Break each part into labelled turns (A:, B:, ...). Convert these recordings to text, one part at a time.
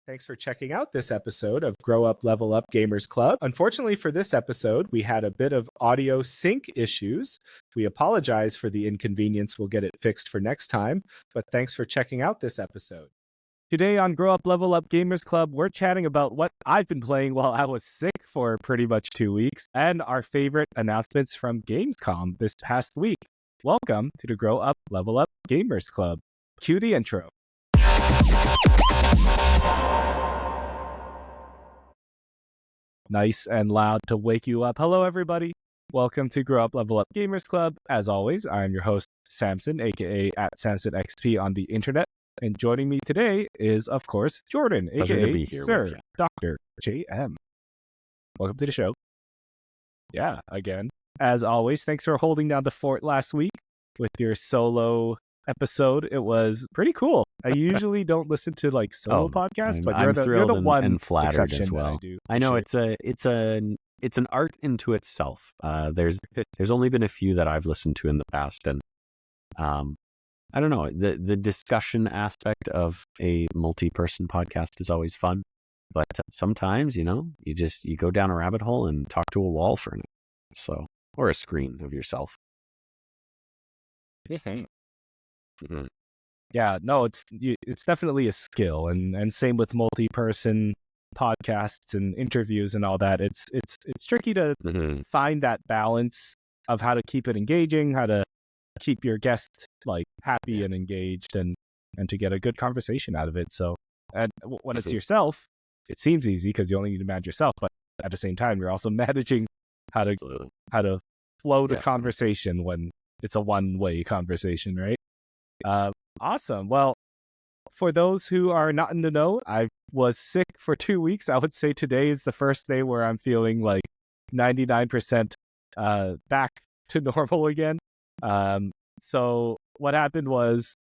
A: Thanks for checking out this episode of Grow Up Level Up Gamers Club. Unfortunately for this episode, we had a bit of audio sync issues. We apologize for the inconvenience. We'll get it fixed for next time, but thanks for checking out this episode. Today on Grow Up Level Up Gamers Club, we're chatting about what I've been playing while I was sick for pretty much 2 weeks, and our favorite announcements from Gamescom this past week. Welcome to the Grow Up Level Up Gamers Club. Cue the intro. Nice and loud to wake you up. Hello, everybody. Welcome to Grow Up Level Up Gamers Club. As always, I'm your host, Samson, aka at SamsonXP on the internet. And joining me today is, of course, Jordan, aka Sir Dr. JM. Welcome to the show. Yeah, again. As always, thanks for holding down the fort last week with your solo episode. It was pretty cool. I usually don't listen to like solo podcasts, but you're the one
B: and flattered
A: exception
B: as well.
A: I do.
B: I know it's an art into itself. There's only been a few that I've listened to in the past, and I don't know, the discussion aspect of a multi-person podcast is always fun, but sometimes you go down a rabbit hole and talk to a wall for an hour, or a screen of yourself.
A: Mm-hmm. Yeah, no, it's definitely a skill, and same with multi-person podcasts and interviews and all that. It's tricky to find that balance of how to keep it engaging, how to keep your guest like happy and engaged, and to get a good conversation out of it. So, and when it's yourself, it seems easy because you only need to manage yourself, but at the same time, you're also managing how to flow the conversation when it's a one-way conversation, right? Awesome. Well, for those who are not in the know, I was sick for 2 weeks. I would say today is the first day where I'm feeling like 99% back to normal again. So what happened was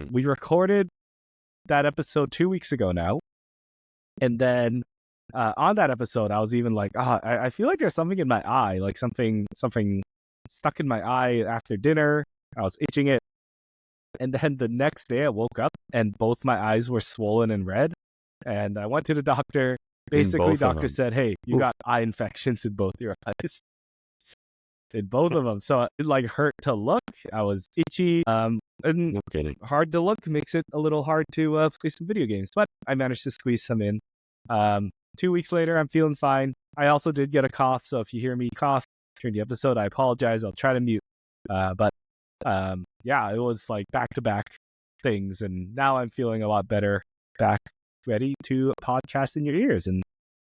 A: we recorded that episode 2 weeks ago now. And then on that episode, I was even like, I feel like there's something in my eye, like something stuck in my eye after dinner. I was itching it. And then the next day I woke up and both my eyes were swollen and red. And I went to the doctor. Basically, doctor said, hey, you got eye infections in both your eyes. In both of them. So it like hurt to look. I was itchy. And hard to look makes it a little hard to play some video games. But I managed to squeeze some in. 2 weeks later, I'm feeling fine. I also did get a cough. So if you hear me cough during the episode, I apologize. I'll try to mute. Yeah, it was like back-to-back things, and now I'm feeling a lot better, back ready to podcast in your ears. And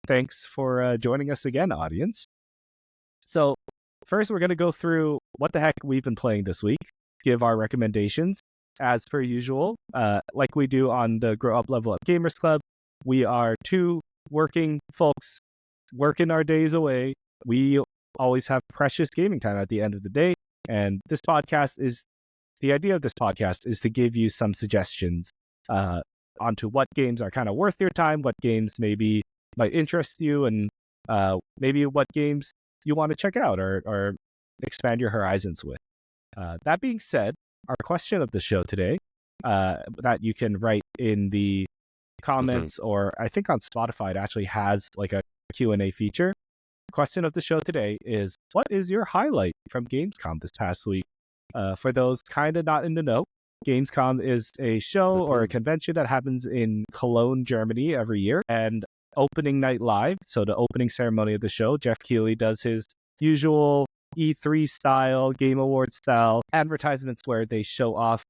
A: thanks for joining us again, audience. So first, we're going to go through what the heck we've been playing this week, give our recommendations. As per usual, like we do on the Grow Up Level Up Gamers Club, we are two working folks working our days away. We always have precious gaming time at the end of the day. And the idea of this podcast is to give you some suggestions onto what games are kind of worth your time, what games maybe might interest you, and maybe what games you want to check out or expand your horizons with. That being said, our question of the show today, that you can write in the comments, or I think on Spotify it actually has like a Q&A feature. Question of the show today is, what is your highlight from Gamescom this past week? For those kind of not in the know, Gamescom is a show or a convention that happens in Cologne, Germany every year, and opening night live, so the opening ceremony of the show, Jeff Keighley does his usual E3 style, Game Awards style advertisements where they show off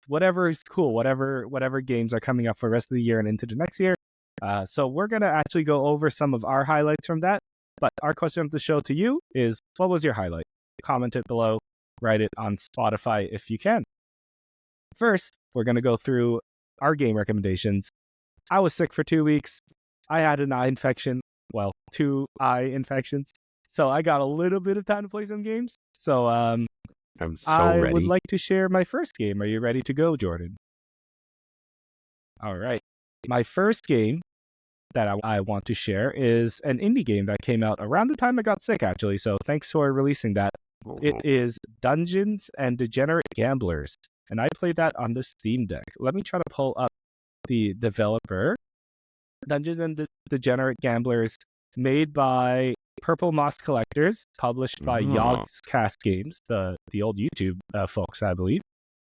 A: whatever is cool, whatever games are coming up for the rest of the year and into the next year. So we're going to actually go over some of our highlights from that. But our question of the show to you is, what was your highlight? Comment it below. Write it on Spotify if you can. First, we're going to go through our game recommendations. I was sick for 2 weeks. I had an eye infection. Well, 2 eye infections. So I got a little bit of time to play some games. So I'm ready. Would like to share my first game. Are you ready to go, Jordan? All right. My first game that I want to share is an indie game that came out around the time I got sick, actually. So thanks for releasing that. It is Dungeons and Degenerate Gamblers. And I played that on the Steam Deck. Let me try to pull up the developer. Dungeons and Degenerate Gamblers, made by Purple Moss Collectors, published by Yogscast Games, the old YouTube folks, I believe.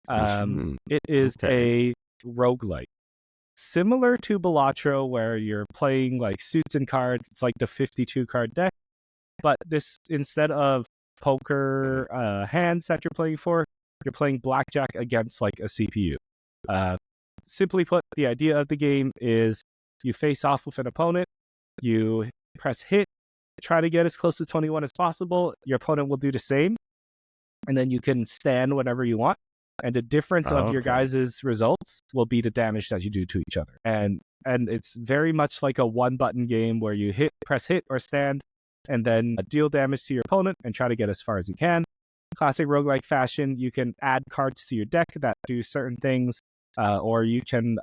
A: It is a roguelike. Similar to Balatro, where you're playing like suits and cards. It's like the 52 card deck, but this, instead of poker hands that you're playing for, you're playing blackjack against like a CPU. Simply put, the idea of the game is you face off with an opponent, you press hit, try to get as close to 21 as possible. Your opponent will do the same, and then you can stand whenever you want. And the difference of your guys' results will be the damage that you do to each other. And it's very much like a one-button game where you press hit or stand, and then deal damage to your opponent and try to get as far as you can. Classic roguelike fashion, you can add cards to your deck that do certain things, or you can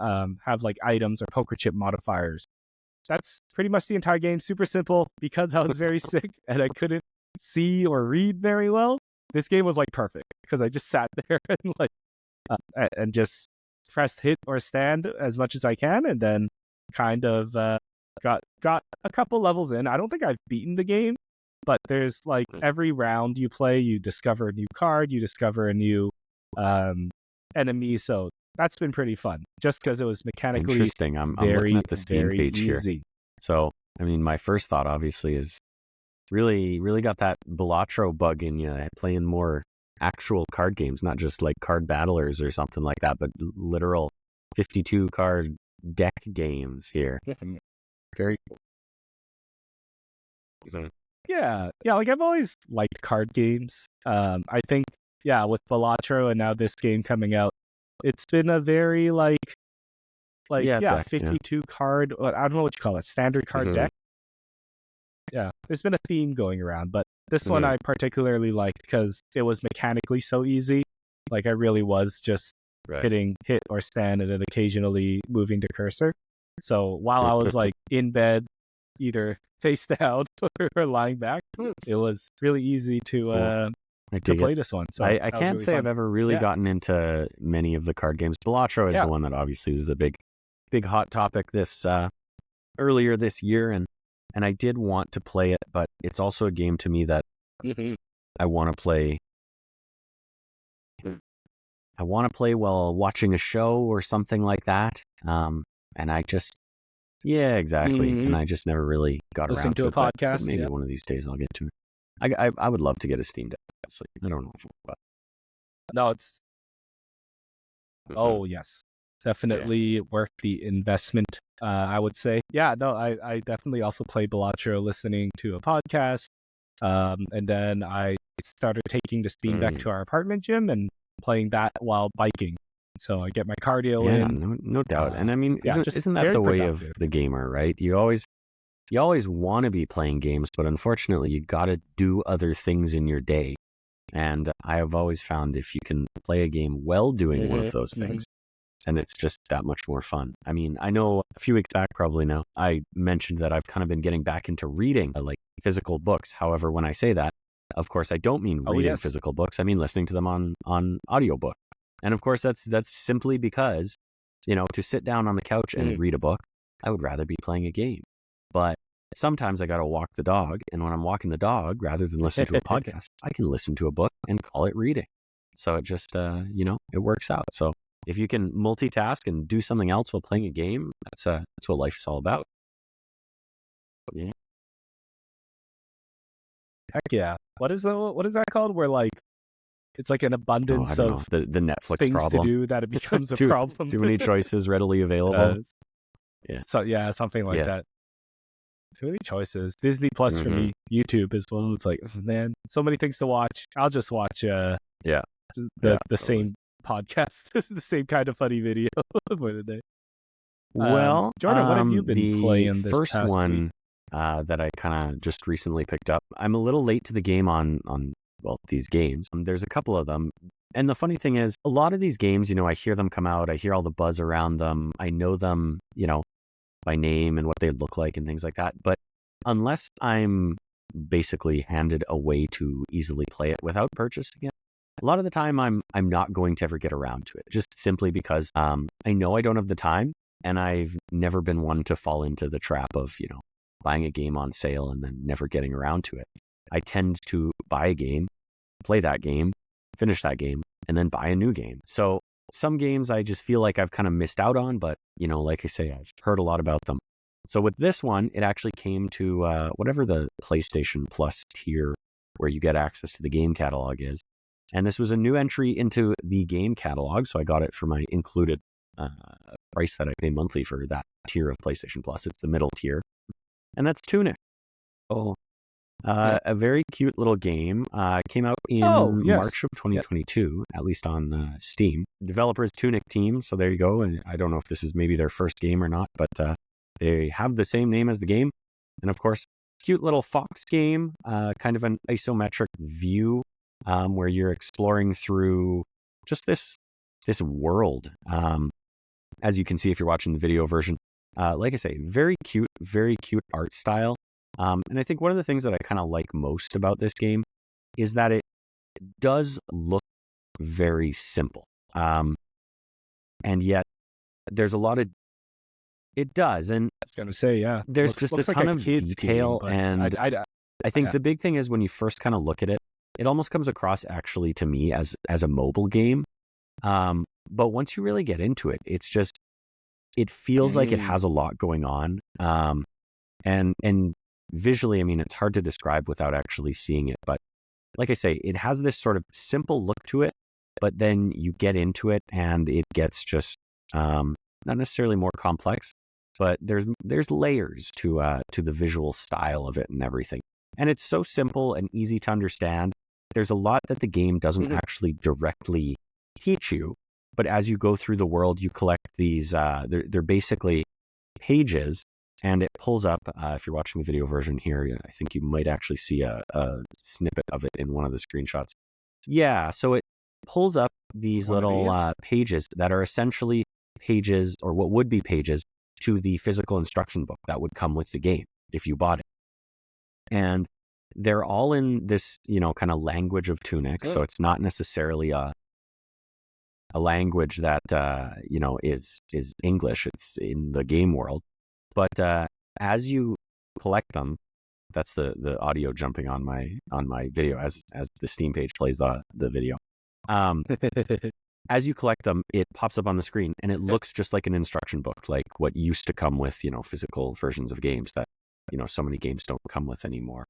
A: have like items or poker chip modifiers. That's pretty much the entire game. Super simple. Because I was very sick and I couldn't see or read very well, this game was like perfect, because I just sat there and like and just pressed hit or stand as much as I can, and then kind of got a couple levels in. I don't think I've beaten the game, but there's like every round you play, you discover a new card, you discover a new enemy. So that's been pretty fun, just because it was mechanically
B: interesting. I'm looking at the Steam page here. So, I mean, my first thought obviously is really got that Balatro bug in you, playing more actual card games, not just like card battlers or something like that, but literal 52 card deck games here. Very cool.
A: Yeah, like I've always liked card games. I think, with Balatro and now this game coming out, it's been a very 52 card, I don't know what you call it, standard card deck. Yeah, there's been a theme going around, but this one I particularly liked because it was mechanically so easy. Like I really was just hitting hit or stand and then occasionally moving the cursor. So while I was like in bed, either face down or lying back, it was really easy to play this one. So
B: I can't really say fun. I've ever really gotten into many of the card games. Balatro is the one that obviously was the big hot topic this earlier this year, and I did want to play it, but it's also a game to me that I want to play. I want to play while watching a show or something like that. And I just, exactly. And I just never really got around to
A: a podcast.
B: But maybe one of these days I'll get to it. I would love to get a Steam Deck. Honestly. I don't know.
A: No, it's. Oh yes, definitely worth the investment. I would say. Yeah, no, I definitely also play Balatro listening to a podcast. And then I started taking the Steam Deck to our apartment gym and playing that while biking. So I get my cardio in.
B: No doubt. And I mean, isn't that the way of the gamer, right? You always want to be playing games, but unfortunately you got to do other things in your day. And I have always found if you can play a game while doing one of those things, and it's just that much more fun. I mean, I know a few weeks back, probably now, I mentioned that I've kind of been getting back into reading, like physical books. However, when I say that, of course, I don't mean reading physical books. I mean listening to them on audiobook. And of course, that's simply because, to sit down on the couch and read a book, I would rather be playing a game. But sometimes I got to walk the dog. And when I'm walking the dog, rather than listen to a podcast, I can listen to a book and call it reading. So it just, it works out. So if you can multitask and do something else while playing a game, that's what life's all about. Yeah.
A: Heck yeah. What is that called? Where like it's like an abundance of
B: the Netflix
A: things
B: problem
A: to do that it becomes a problem.
B: Too many choices readily available.
A: So something like that. Too many choices. Disney Plus for me, YouTube as well. It's like, man, so many things to watch. I'll just watch the same podcast, the same kind of funny video for the day.
B: Well,
A: Jordan, what have you been playing this
B: first
A: past
B: one
A: week?
B: That I kind of just recently picked up. I'm a little late to the game on these games. There's a couple of them. And the funny thing is, a lot of these games, I hear them come out. I hear all the buzz around them. I know them, by name and what they look like and things like that. But unless I'm basically handed a way to easily play it without purchasing it, a lot of the time I'm not going to ever get around to it, just simply because I know I don't have the time. And I've never been one to fall into the trap of, buying a game on sale and then never getting around to it. I tend to buy a game, play that game, finish that game, and then buy a new game. So some games I just feel like I've kind of missed out on, but, like I say, I've heard a lot about them. So with this one, it actually came to whatever the PlayStation Plus tier where you get access to the game catalog is. And this was a new entry into the game catalog, so I got it for my included price that I pay monthly for that tier of PlayStation Plus. It's the middle tier. And that's Tunic. Oh, a very cute little game. Came out in March of 2022, at least on Steam. Developers Tunic team, so there you go. And I don't know if this is maybe their first game or not, but they have the same name as the game. And of course, cute little fox game, kind of an isometric view where you're exploring through just this world. As you can see if you're watching the video version, like I say, very cute art style. And I think one of the things that I kind of like most about this game is that it does look very simple. And yet there's a lot of, it does. And
A: I was going to say, yeah.
B: There's just a ton of detail. And I think the big thing is when you first kind of look at it, it almost comes across actually to me as a mobile game. But once you really get into it, it's just, it feels like it has a lot going on. And visually, I mean, it's hard to describe without actually seeing it. But like I say, it has this sort of simple look to it, but then you get into it and it gets just not necessarily more complex, but there's layers to the visual style of it and everything. And it's so simple and easy to understand. There's a lot that the game doesn't actually directly teach you, but as you go through the world, you collect these, they're basically pages, and it pulls up, if you're watching the video version here, I think you might actually see a snippet of it in one of the screenshots. Yeah, so it pulls up these little pages that are essentially pages, or what would be pages, to the physical instruction book that would come with the game if you bought it. And they're all in this, kind of language of Tunic, so it's not necessarily a language that is English. It's in the game world. But as you collect them, that's the audio jumping on my video as the Steam page plays the video. As you collect them, it pops up on the screen and it looks just like an instruction book, like what used to come with physical versions of games that so many games don't come with anymore.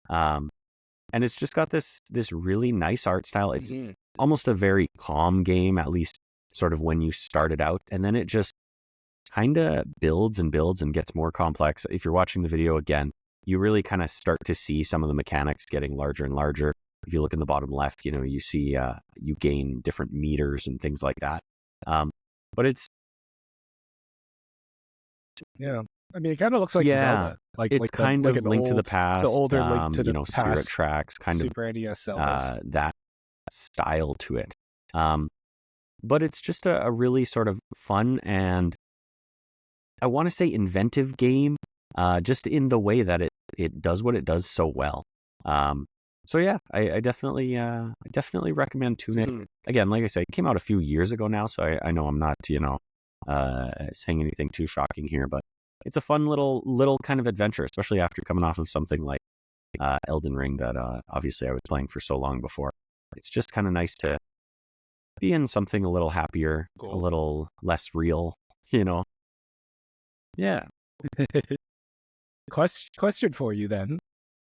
B: And it's just got this really nice art style. It's almost a very calm game, at least sort of when you start it out, and then it just kind of builds and builds and gets more complex. If you're watching the video again, you really kind of start to see some of the mechanics getting larger and larger. If you look in the bottom left, you see you gain different meters and things like that. But it's
A: I mean, it kind of looks like Zelda.
B: It's kind of Link to the Past,
A: the older Link to the Past,
B: Spirit Tracks, kind
A: Super
B: of
A: NES Zeldas.
B: that style to it. But it's just a really sort of fun and I want to say inventive game, just in the way that it does what it does so well. So yeah, I definitely recommend Tunic. Again, like I said, it came out a few years ago now, so I know I'm not saying anything too shocking here, but it's a fun little kind of adventure, especially after coming off of something like Elden Ring that obviously I was playing for so long before. It's just kind of nice to be in something a little happier, a little less real, Yeah.
A: Question for you then.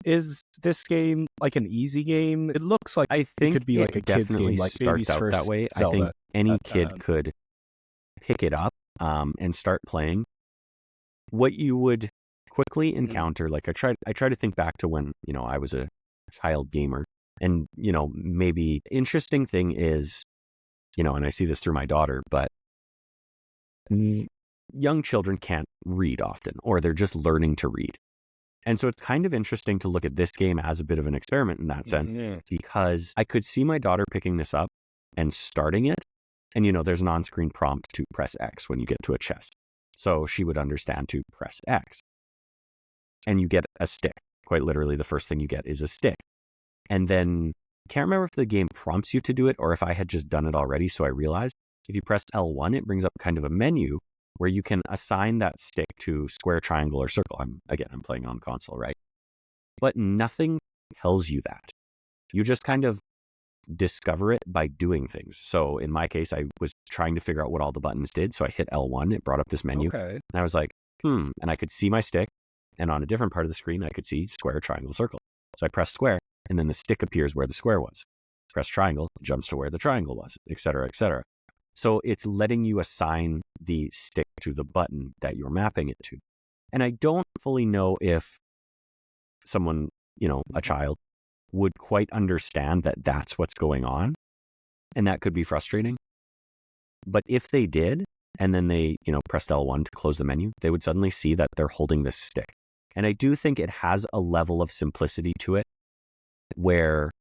A: Is this game like an easy game? It looks like
B: I think
A: it could be like a kid's game, like
B: starts
A: baby's
B: out
A: first
B: that way.
A: Zelda.
B: I think any kid could pick it up and start playing. What you would quickly encounter, like I try to think back to when I was a child gamer, and maybe interesting thing is, and I see this through my daughter, but young children can't read often, or they're just learning to read. And so it's kind of interesting to look at this game as a bit of an experiment in that sense, because I could see my daughter picking this up and starting it. And, there's an on-screen prompt to press X when you get to a chest. So she would understand to press X. And you get a stick. Quite literally, the first thing you get is a stick. And then, can't remember if the game prompts you to do it or if I had just done it already, so I realized if you press L1, it brings up kind of a menu where you can assign that stick to square, triangle, or circle. I'm playing on console, right? But nothing tells you that. You just kind of discover it by doing things. So in my case, I was trying to figure out what all the buttons did. So I hit L1, it brought up this menu.
A: Okay.
B: And I was like, and I could see my stick. And on a different part of the screen, I could see square, triangle, circle. So I pressed square, and then the stick appears where the square was. Press triangle, it jumps to where the triangle was, et cetera, et cetera. So it's letting you assign the stick to the button that you're mapping it to. And I don't fully know if someone, a child, would quite understand that that's what's going on. And that could be frustrating. But if they did, and then they, pressed L1 to close the menu, they would suddenly see that they're holding this stick. And I do think it has a level of simplicity to it where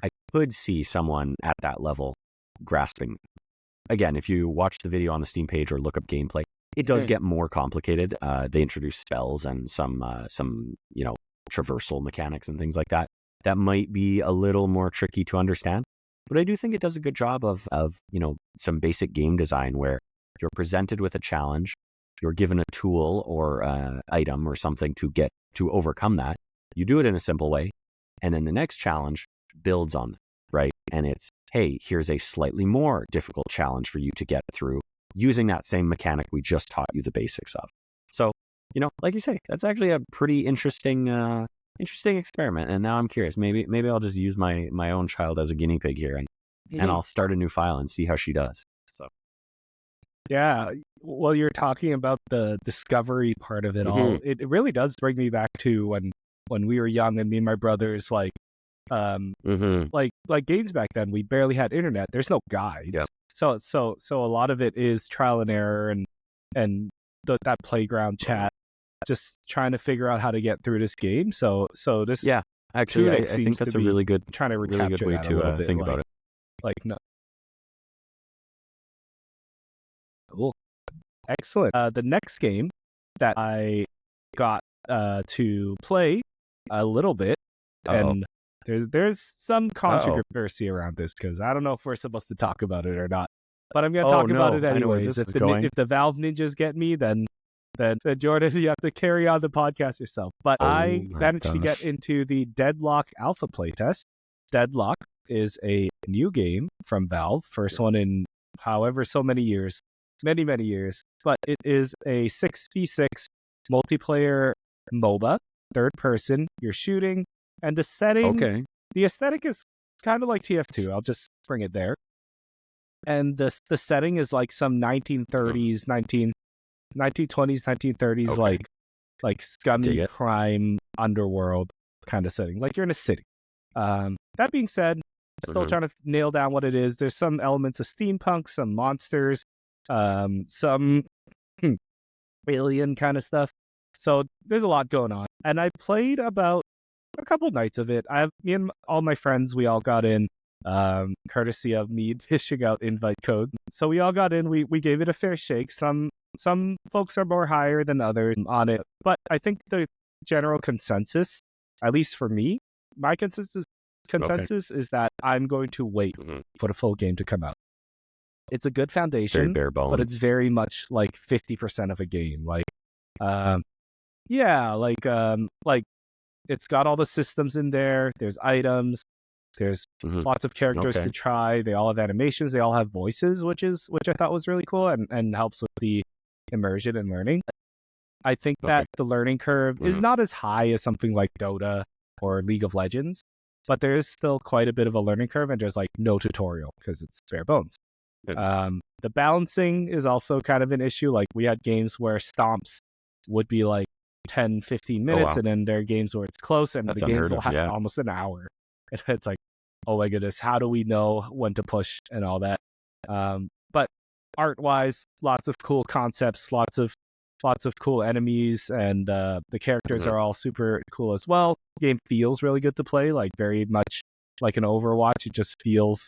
B: I could see someone at that level grasping. Again, if you watch the video on the Steam page or look up gameplay, it does get more complicated. They introduce spells and some traversal mechanics and things like that. That might be a little more tricky to understand. But I do think it does a good job of some basic game design where you're presented with a challenge, you're given a tool or item or something to overcome that. You do it in a simple way, and then the next challenge builds on it, right? And it's, hey, here's a slightly more difficult challenge for you to get through using that same mechanic we just taught you the basics of. So, like you say, that's actually a pretty interesting experiment. And now I'm curious. Maybe I'll just use my own child as a guinea pig here, and I'll start a new file and see how she does. So.
A: Yeah, well, you're talking about the discovery part of it all. It really does bring me back to when we were young and me and my brothers like games back then. We barely had internet. There's no guides.
B: Yep.
A: So a lot of it is trial and error and that playground chat, just trying to figure out how to get through this game. So this
B: actually I
A: Tunic
B: think
A: seems
B: that's
A: to
B: a really good
A: trying to recapture
B: way
A: that a
B: to
A: little bit,
B: think about it.
A: Like no. Cool. Excellent. The next game that I got to play a little bit, and there's some controversy around this because I don't know if we're supposed to talk about it or not, but I'm going to talk about it anyways. If the Valve ninjas get me, then Jordan, you have to carry on the podcast yourself. But I managed to get into the Deadlock Alpha playtest. Deadlock is a new game from Valve, first one in however so many years. Many years, but it is a 6v6 multiplayer MOBA, third person. You're shooting, and the setting, the aesthetic is kind of like TF2. I'll just bring it there. And the setting is like some 1930s, 1920s, 1930s, like scummy crime underworld kind of setting. Like you're in a city. That being said, still trying to nail down what it is. There's some elements of steampunk, some monsters. Some alien kind of stuff. So there's a lot going on. And I played about a couple nights of it. Me and all my friends, we all got in, courtesy of me dishing out invite code. So we all got in. We gave it a fair shake. Some folks are more higher than others on it. But I think the general consensus, at least for me, my consensus is that I'm going to wait for the full game to come out. It's a good foundation,
B: very bare bones,
A: but it's very much like 50% of a game. Like it's got all the systems in there. There's items. There's lots of characters to try. They all have animations. They all have voices, which I thought was really cool and helps with the immersion and learning. I think that the learning curve is not as high as something like Dota or League of Legends, but there is still quite a bit of a learning curve, and there's like no tutorial because it's bare bones. The balancing is also kind of an issue. Like we had games where stomps would be like 10, 15 minutes, and then there are games where it's close and the games will last almost an hour. And it's like, oh my goodness, how do we know when to push and all that? But art-wise, lots of cool concepts, lots of cool enemies, and the characters are all super cool as well. The game feels really good to play, like very much like an Overwatch. It just feels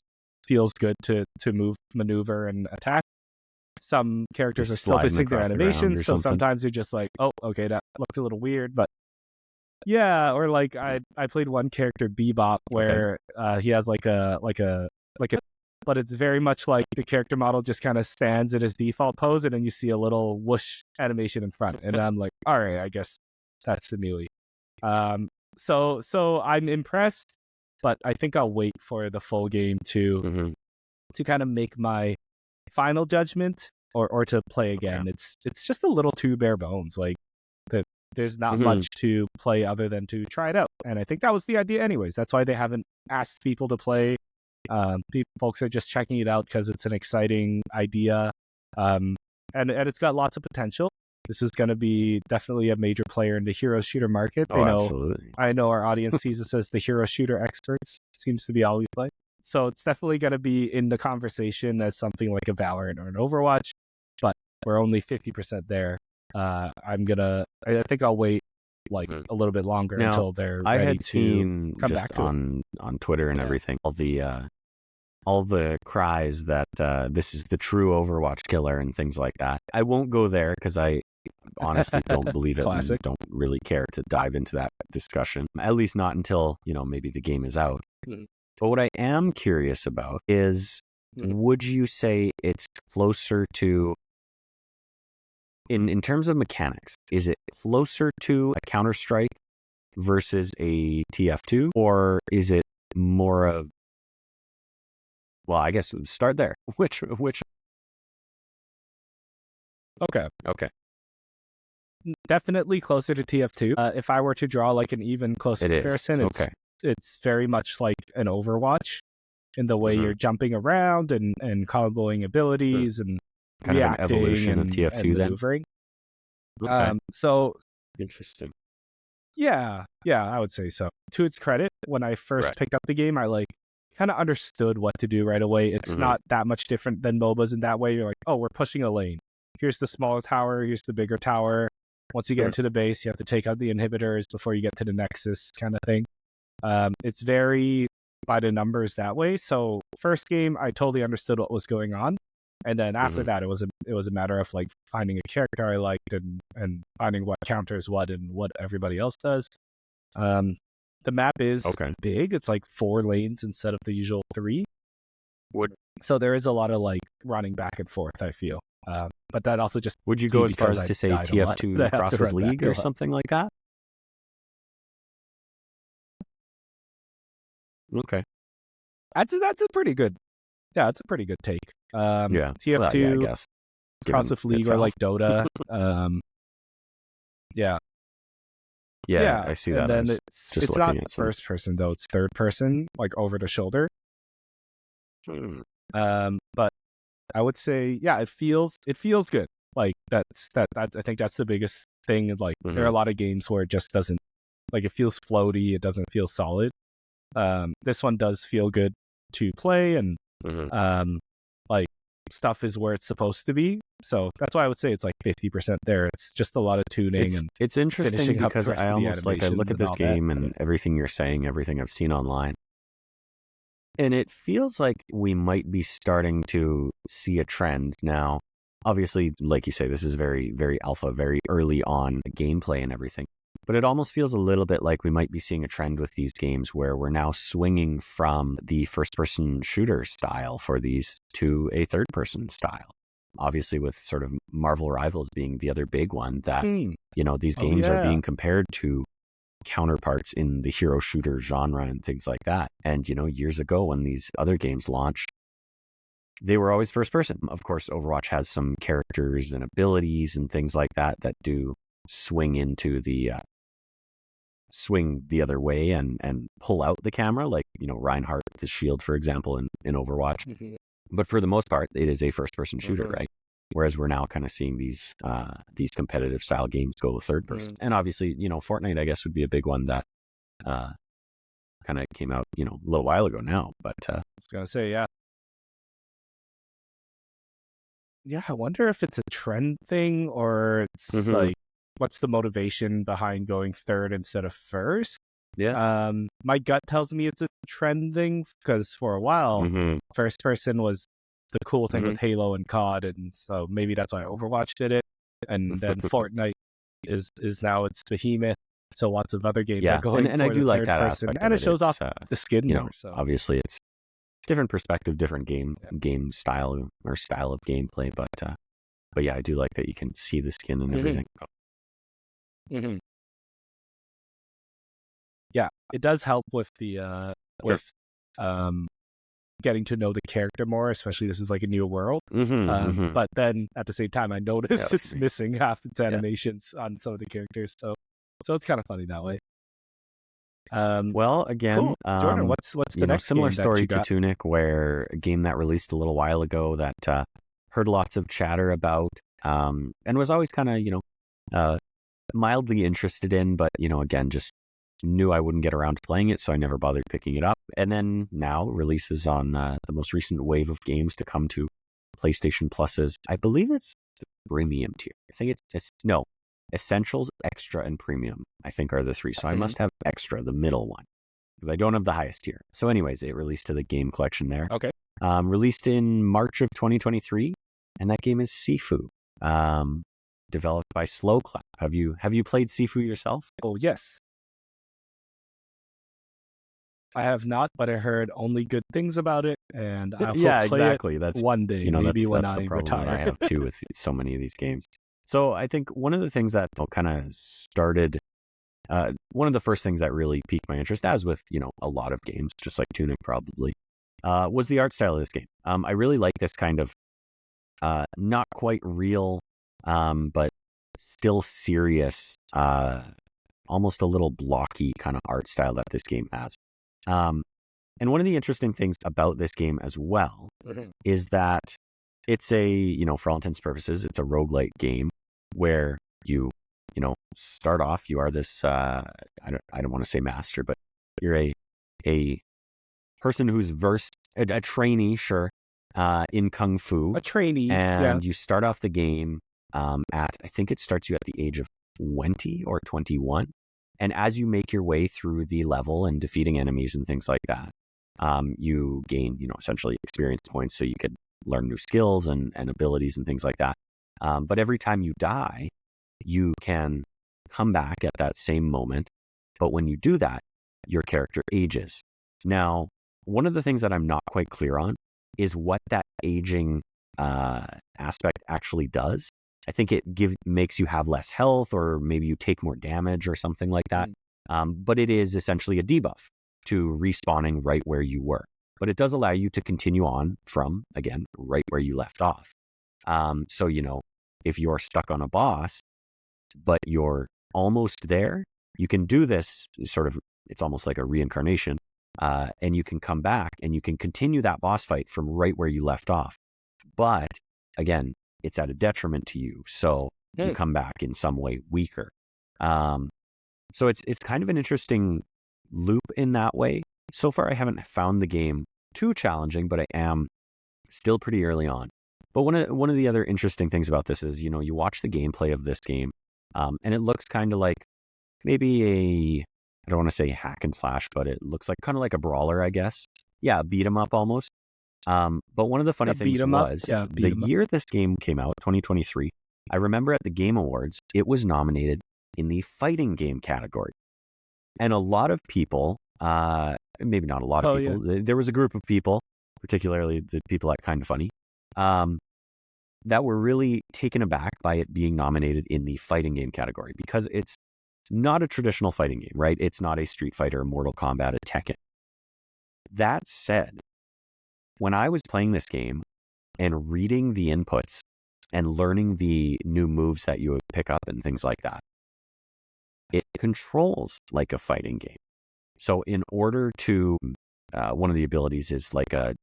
A: good to move, maneuver, and attack. Some characters are still missing their animations, so sometimes you're just like, oh, okay, that looked a little weird, but yeah. Or like I played one character, Bebop, where he has like a but it's very much like the character model just kind of stands in his default pose, and then you see a little whoosh animation in front, and I'm like, all right, I guess that's the melee. So I'm impressed, but I think I'll wait for the full game to kind of make my final judgment or to play again. It's just a little too bare bones. Like there's not much to play other than to try it out, and I think that was the idea anyways. That's why they haven't asked people to play. Folks are just checking it out because it's an exciting idea, and it's got lots of potential. This is going to be definitely a major player in the hero shooter market.
B: Absolutely.
A: I know our audience sees us as the hero shooter experts. Seems to be all we play. So it's definitely going to be in the conversation as something like a Valorant or an Overwatch, but we're only 50% there. I think I'll wait like a little bit longer until they're ready
B: I had
A: to
B: seen
A: come
B: just
A: back to
B: on Twitter and everything, all the cries that this is the true Overwatch killer and things like that. I won't go there because I honestly don't believe it and don't really care to dive into that discussion, at least not until, maybe the game is out. But what I am curious about is, would you say it's closer to, in terms of mechanics, is it closer to a Counter-Strike versus a TF2, or is it more of, well, I guess start there. Which?
A: Okay.
B: Okay.
A: Definitely closer to TF2. If I were to draw like an even closer comparison, it's very much like an Overwatch in the way you're jumping around and comboing abilities and
B: kind
A: reacting
B: of an evolution of TF2
A: and maneuvering.
B: Okay.
A: So
B: interesting.
A: Yeah, I would say so. To its credit, when I first picked up the game, I kind of understood what to do right away. It's not that much different than MOBAs in that way. You're like, oh, we're pushing a lane. Here's the smaller tower. Here's the bigger tower. Once you get into the base, you have to take out the inhibitors before you get to the nexus kind of thing. It's very by the numbers that way. So first game, I totally understood what was going on. And then after that, it was a matter of like finding a character I liked and finding what counters what and what everybody else does. The map is big. It's like 4 lanes instead of the usual 3. So there is a lot of like running back and forth, I feel. But that also just...
B: Would you go as far as to say TF2 CrossFit League or something like that? Okay.
A: That's a pretty good... Yeah, it's a pretty good take. TF2,
B: I guess.
A: CrossFit League, or like Dota. Yeah,
B: I see that.
A: And then it's not first person though; it's third person, like over the shoulder. But I would say, it feels good. Like that's I think that's the biggest thing. Like there are a lot of games where it just doesn't, like, it feels floaty. It doesn't feel solid. This one does feel good to play, and like stuff is where it's supposed to be. So that's why I would say it's like 50% there. It's just a lot of tuning
B: it's interesting because I almost I look at this game and everything you're saying, everything I've seen online, and it feels like we might be starting to see a trend now. Obviously, like you say, this is very, very alpha, very early on gameplay and everything. But it almost feels a little bit like we might be seeing a trend with these games where we're now swinging from the first-person shooter style for these to a third-person style. Obviously, with sort of Marvel Rivals being the other big one that, these games are being compared to counterparts in the hero shooter genre and things like that. And, years ago when these other games launched, they were always first-person. Of course, Overwatch has some characters and abilities and things like that do swing into the swing the other way and pull out the camera, like Reinhardt with his shield, for example, in Overwatch. But for the most part, it is a first-person shooter, right? Whereas we're now kind of seeing these competitive style games go third person. And obviously, Fortnite, I guess, would be a big one that kind of came out, a little while ago now. But
A: I was gonna say, I wonder if it's a trend thing or it's like, what's the motivation behind going third instead of first? My gut tells me it's a trend thing because for a while, first person was the cool thing with Halo and COD, and so maybe that's why Overwatch did it. And then Fortnite is now its behemoth, so lots of other games are going
B: and
A: for
B: I do
A: the
B: like
A: third
B: that
A: person,
B: aspect
A: and
B: of
A: it shows off the skin more. So
B: obviously different perspective, different game style or style of gameplay. But yeah, I do like that you can see the skin and everything.
A: Mm-hmm. Yeah, it does help with the getting to know the character more, especially this is like a new world. But then at the same time, I noticed it's missing half its animations on some of the characters, so it's kind of funny that way.
B: Well, again,
A: cool. Jordan, what's the next
B: similar
A: game
B: story
A: that you
B: to
A: got?
B: Tunic, where a game that released a little while ago that heard lots of chatter about, and was always kind of mildly interested in, but again, just knew I wouldn't get around to playing it, so I never bothered picking it up. And then now releases on the most recent wave of games to come to PlayStation Plus's, I believe it's the premium tier. I think it's no, Essentials, Extra, and Premium, I think are the three. So I must have Extra, the middle one, because I don't have the highest tier. So anyways, it released to the game collection there.
A: Okay.
B: Released in March of 2023, and that game is Sifu. Developed by Slow Clap. Have you played Sifu yourself?
A: Oh, yes. I have not, but I heard only good things about it, and I will play it
B: That's
A: one day, maybe when I
B: the problem
A: retire.
B: that I have too with so many of these games. So I think one of the things that kind of started, one of the first things that really piqued my interest, as with a lot of games, just like Tunic probably, was the art style of this game. I really like this kind of not quite real, but still serious, almost a little blocky kind of art style that this game has. And one of the interesting things about this game as well is that it's for all intents and purposes, it's a roguelike game where you start off, you are this, I don't want to say master, but you're a person who's versed, a trainee, sure, in Kung Fu.
A: A trainee,
B: and you start off the game I think it starts you at the age of 20 or 21. And as you make your way through the level and defeating enemies and things like that, you gain, essentially experience points so you could learn new skills and abilities and things like that. But every time you die, you can come back at that same moment. But when you do that, your character ages. Now, one of the things that I'm not quite clear on is what that aging aspect actually does. I think it makes you have less health, or maybe you take more damage or something like that. But it is essentially a debuff to respawning right where you were. But it does allow you to continue on from, again, right where you left off. So, if you're stuck on a boss, but you're almost there, you can do this it's almost like a reincarnation. And you can come back and you can continue that boss fight from right where you left off. But again, it's at a detriment to you, so you come back in some way weaker. So it's kind of an interesting loop in that way. So far, I haven't found the game too challenging, but I am still pretty early on. But one of the other interesting things about this is, you watch the gameplay of this game, and it looks kind of like maybe I don't want to say hack and slash, but it looks like kind of like a brawler, I guess. Yeah, beat 'em up almost. But one of the funny things was the year this game came out, 2023, I remember at the Game Awards, it was nominated in the fighting game category. And a lot of people, maybe not a lot of people, there was a group of people, particularly the people at Kinda Funny, that were really taken aback by it being nominated in the fighting game category, because it's not a traditional fighting game, right? It's not a Street Fighter, Mortal Kombat, a Tekken. That said, when I was playing this game and reading the inputs and learning the new moves that you would pick up and things like that, it controls like a fighting game. So in order to, one of the abilities is like a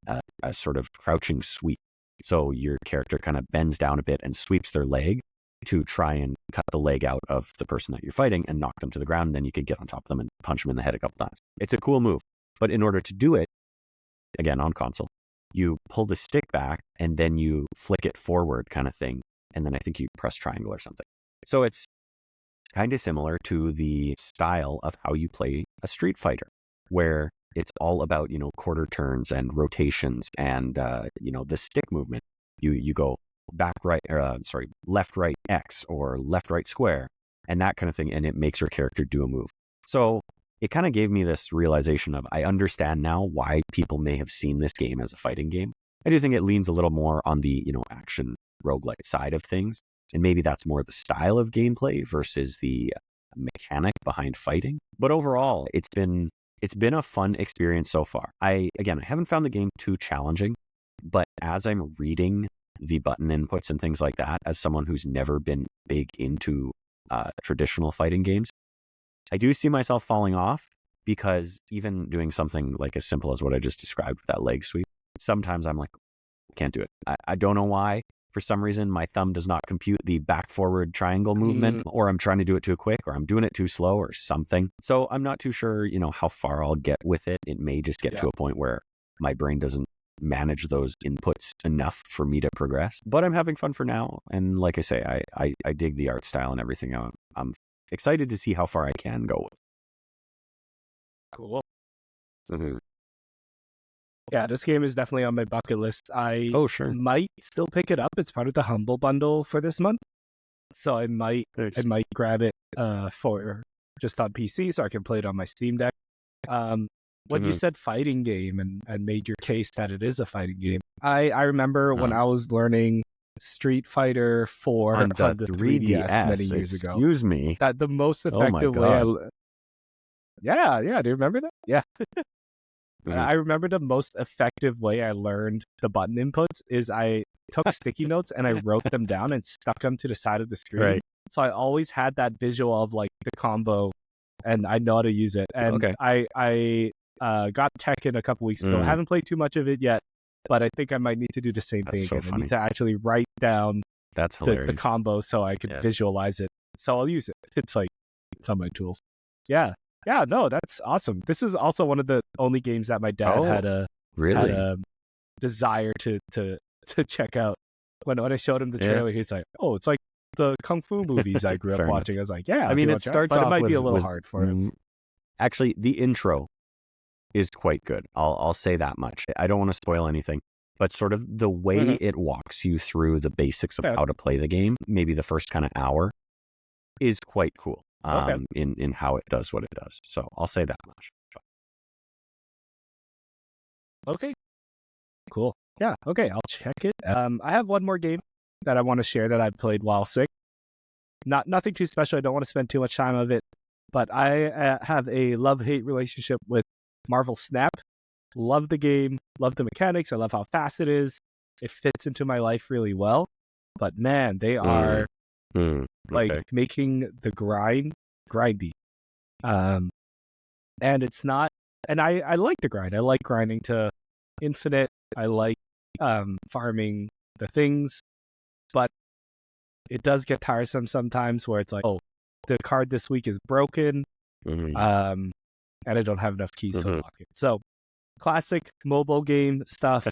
B: sort of crouching sweep. So your character kind of bends down a bit and sweeps their leg to try and cut the leg out of the person that you're fighting and knock them to the ground. And then you could get on top of them and punch them in the head a couple times. It's a cool move. But in order to do it, again, on console, you pull the stick back and then you flick it forward kind of thing. And then I think you press triangle or something. So it's kind of similar to the style of how you play a Street Fighter, where it's all about, quarter turns and rotations and, the stick movement. You go left, right, X, or left, right, square, and that kind of thing. And it makes your character do a move. So it kind of gave me this realization of, I understand now why people may have seen this game as a fighting game. I do think it leans a little more on the, action roguelike side of things. And maybe that's more the style of gameplay versus the mechanic behind fighting. But overall, it's been a fun experience so far. I haven't found the game too challenging, but as I'm reading the button inputs and things like that, as someone who's never been big into traditional fighting games, I do see myself falling off, because even doing something like as simple as what I just described with that leg sweep, sometimes I'm like, can't do it. I don't know why. For some reason, my thumb does not compute the back-forward triangle movement, or I'm trying to do it too quick, or I'm doing it too slow, or something. So I'm not too sure, how far I'll get with it. It may just get to a point where my brain doesn't manage those inputs enough for me to progress. But I'm having fun for now. And like I say, I dig the art style and everything. I'm excited to see how far I can go with.
A: Cool.
B: Mm-hmm.
A: Yeah, this game is definitely on my bucket list. I
B: Sure.
A: might still pick it up. It's part of the Humble Bundle for this month, so I might grab it for just on PC so I can play it on my Steam Deck. When you said fighting game and made your case that it is a fighting game, I remember when I was learning Street Fighter 4
B: on the
A: 3DS many years ago.
B: Excuse me.
A: That the most effective way Yeah, do you remember that? Yeah. I remember the most effective way I learned the button inputs is I took sticky notes and I wrote them down and stuck them to the side of the screen.
B: Right.
A: So I always had that visual of like the combo, and I know how to use it. And I got Tekken a couple weeks ago. I haven't played too much of it yet, but I think I might need to do the same thing again. I need to actually write down the combo so I can visualize it. So I'll use it. It's on my tools. Yeah. Yeah, no, that's awesome. This is also one of the only games that my dad had a desire to check out. When I showed him the trailer, he's like, "Oh, it's like the kung fu movies I grew up watching." I was like, "Yeah."
B: I mean, it starts off,
A: but it might be a little hard for him.
B: Actually, the intro is quite good. I'll say that much. I don't want to spoil anything, but sort of the way it walks you through the basics of how to play the game, maybe the first kind of hour, is quite cool. In how it does what it does. So I'll say that much.
A: Okay. Cool. Yeah. Okay. I'll check it. I have one more game that I want to share that I played while sick. Nothing too special. I don't want to spend too much time of it, but I have a love-hate relationship with Marvel Snap. Love the game. Love the mechanics. I love how fast it is. It fits into my life really well. But man, they are making the grindy. And it's not, and I like the grind. I like grinding to infinite. I like farming the things, but it does get tiresome sometimes where it's like, oh, the card this week is broken, and I don't have enough keys to unlock it. So classic mobile game stuff,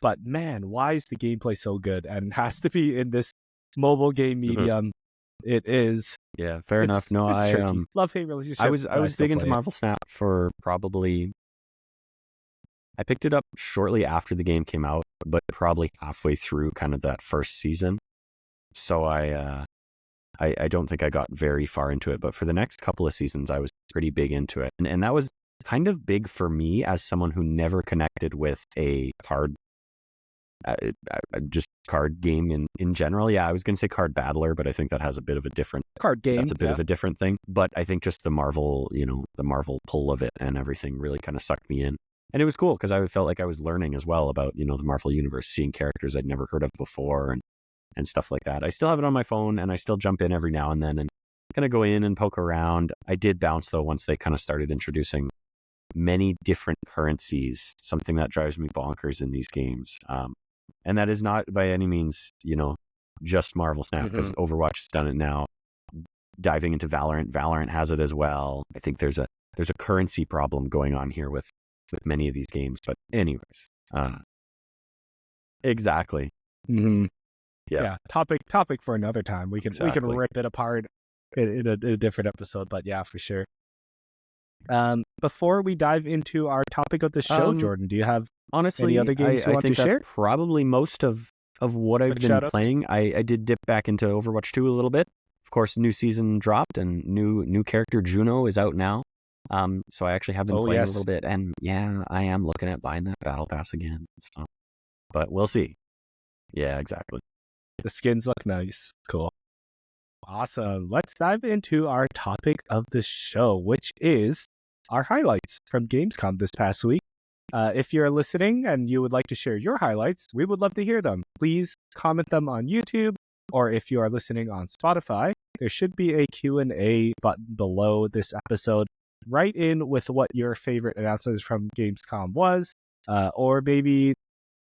A: but man, why is the gameplay so good? And it has to be in this mobile game medium. It is.
B: Yeah, fair enough. No,
A: I love-hate relationship.
B: I was big into Marvel Snap for probably. I picked it up shortly after the game came out, but probably halfway through kind of that first season. So I don't think I got very far into it, but for the next couple of seasons, I was pretty big into it, and that was kind of big for me as someone who never connected with a card. Just card game in general. Yeah, I was going to say card battler, but I think that has a bit of a different
A: card game.
B: That's a bit of a different thing. But I think just the Marvel, the Marvel pull of it and everything really kind of sucked me in. And it was cool because I felt like I was learning as well about, the Marvel universe, seeing characters I'd never heard of before and stuff like that. I still have it on my phone and I still jump in every now and then and kind of go in and poke around. I did bounce though once they kind of started introducing many different currencies, something that drives me bonkers in these games. And that is not by any means, just Marvel Snap, because Overwatch has done it now. Diving into Valorant has it as well. I think there's a currency problem going on here with many of these games. But anyways, exactly.
A: Yeah. Topic for another time. We can rip it apart in a different episode. But yeah, for sure. Before we dive into our topic of the show, Jordan, do you have any other games you want to share?
B: That's probably most of what I've been playing. I did dip back into Overwatch 2 a little bit. Of course, new season dropped and new character Juno is out now. So I actually have been playing a little bit, and yeah, I am looking at buying that battle pass again. So, but we'll see. Yeah, exactly.
A: The skins look nice. Cool. Awesome. Let's dive into our topic of the show, which is our highlights from Gamescom this past week. If you're listening and you would like to share your highlights, we would love to hear them. Please comment them on YouTube, or if you are listening on Spotify, there should be a Q&A button below this episode. Write in with what your favorite announcements from Gamescom was, or maybe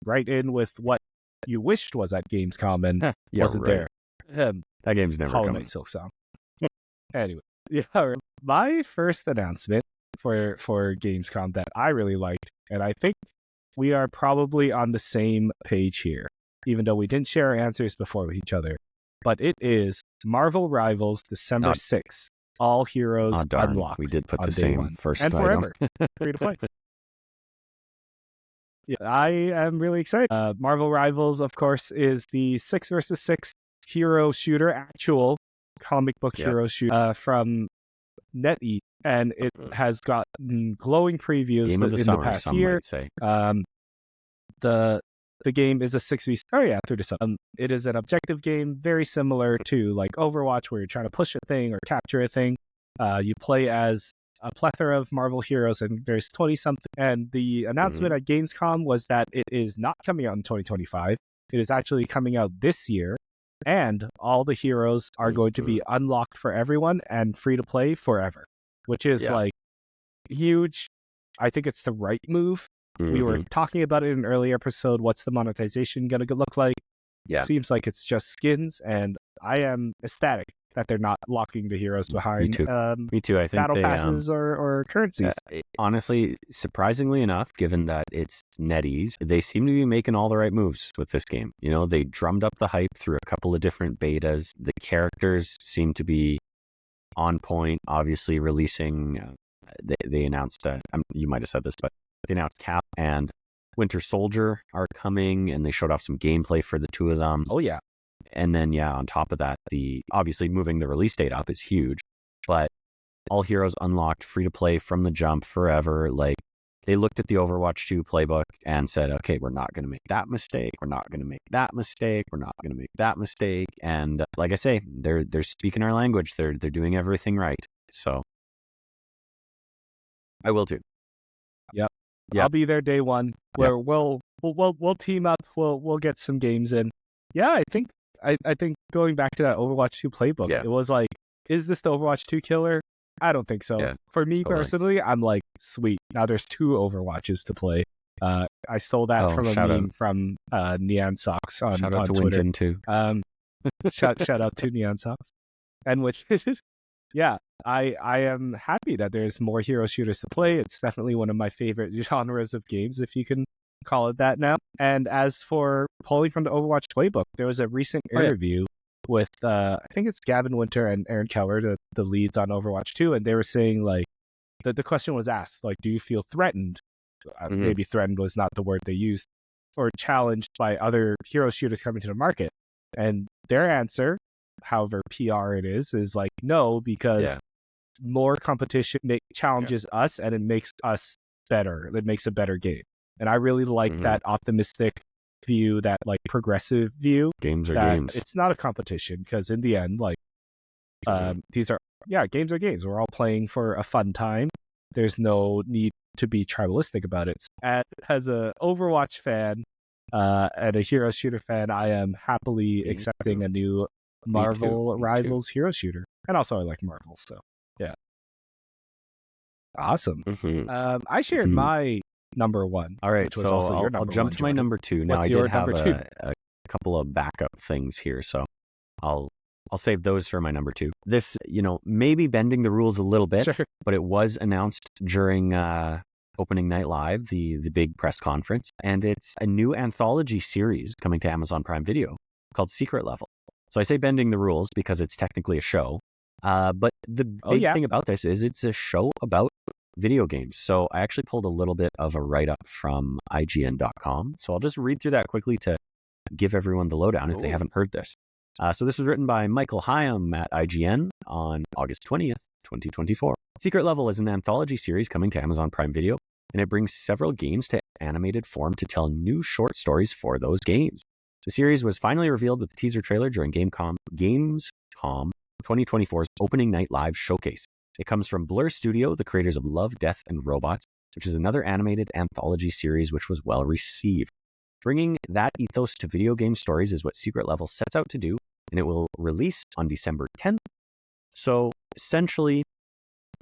A: write in with what you wished was at Gamescom and wasn't there.
B: That game's never
A: Hollow
B: coming.
A: Knight Silk Song. Anyway, yeah, my first announcement for Gamescom that I really liked, and I think we are probably on the same page here, even though we didn't share our answers before with each other. But it is Marvel Rivals December 6th. All heroes unlocked.
B: We did put
A: on
B: the
A: day
B: same
A: one.
B: first
A: and
B: item.
A: forever. Free to play. Yeah, I am really excited. Marvel Rivals, of course, is the 6 versus 6 hero shooter, actual comic book hero shooter from NetEase, and it has gotten glowing previews
B: Game of the
A: in
B: summer,
A: the past
B: some
A: year.
B: might say.
A: The game is a 6v. Through the summer. It is an objective game, very similar to like Overwatch, where you're trying to push a thing or capture a thing. You play as a plethora of Marvel heroes, and there's 20-something. And the announcement at Gamescom was that it is not coming out in 2025. It is actually coming out this year, and all the heroes are going to be unlocked for everyone and free to play forever, which is like huge. I think it's the right move. We were talking about it in an earlier episode. What's the monetization going to look like?
B: Yeah.
A: Seems like it's just skins, and I am ecstatic that they're not locking the heroes behind
B: Me too. I think
A: battle passes or currencies.
B: Honestly, surprisingly enough, given that it's NetEase, they seem to be making all the right moves with this game. You know, they drummed up the hype through a couple of different betas. The characters seem to be on point. Obviously, releasing, they announced, you might have said this, but they announced Cap and Winter Soldier are coming, and they showed off some gameplay for the two of them.
A: Oh, yeah.
B: And then, on top of that, obviously moving the release date up is huge, but all heroes unlocked, free to play from the jump forever. Like, they looked at the Overwatch 2 playbook and said, okay, we're not going to make that mistake. We're not going to make that mistake. We're not going to make that mistake. And like I say, they're speaking our language. They're doing everything right. So I will too.
A: Yep. I'll be there day one. Where we'll team up. We'll get some games in. Yeah, I think going back to that Overwatch 2 playbook, it was like, is this the Overwatch 2 killer? I don't think so. Yeah, for me personally, I'm like, sweet. Now there's 2 Overwatches to play. I stole that from a meme from Neon Socks on
B: shout out to
A: Twitter.
B: Winton too.
A: Shout out to Neon Socks. And which, yeah, I am happy that there's more hero shooters to play. It's definitely one of my favorite genres of games, if you can call it that now. And as for pulling from the Overwatch playbook, there was a recent interview with I think it's Gavin Winter and Aaron Keller, the leads on Overwatch 2, and they were saying like the question was asked, like, do you feel threatened? Maybe threatened was not the word they used, or challenged by other hero shooters coming to the market. And their answer, however PR it is like no, because more competition challenges us, and it makes us better. It makes a better game. And I really like that optimistic view, that like progressive view.
B: Games are games.
A: It's not a competition, because in the end, like these are games are games. We're all playing for a fun time. There's no need to be tribalistic about it. As a Overwatch fan and a hero shooter fan, I am happily accepting a new Marvel Rivals hero shooter. And also I like Marvel, so yeah. Awesome. I shared my number one.
B: All right, so I'll jump to my number 2. Now, I did have a couple of backup things here, so I'll save those for my number 2. This, maybe bending the rules a little bit, but it was announced during opening night live, the big press conference, and it's a new anthology series coming to Amazon Prime Video called Secret Level. So I say bending the rules because it's technically a show, but the big thing about this is it's a show about video games. So I actually pulled a little bit of a write-up from IGN.com. So I'll just read through that quickly to give everyone the lowdown if they haven't heard this. So this was written by Michael Hyam at IGN on August 20th. 2024. Secret Level is an anthology series coming to Amazon Prime Video, and it brings several games to animated form to tell new short stories for those games. The series was finally revealed with a teaser trailer during Gamescom 2024's opening night live showcase. It comes from Blur Studio, the creators of Love, Death, and Robots, which is another animated anthology series which was well received. Bringing that ethos to video game stories is what Secret Level sets out to do, and it will release on December 10th. So essentially,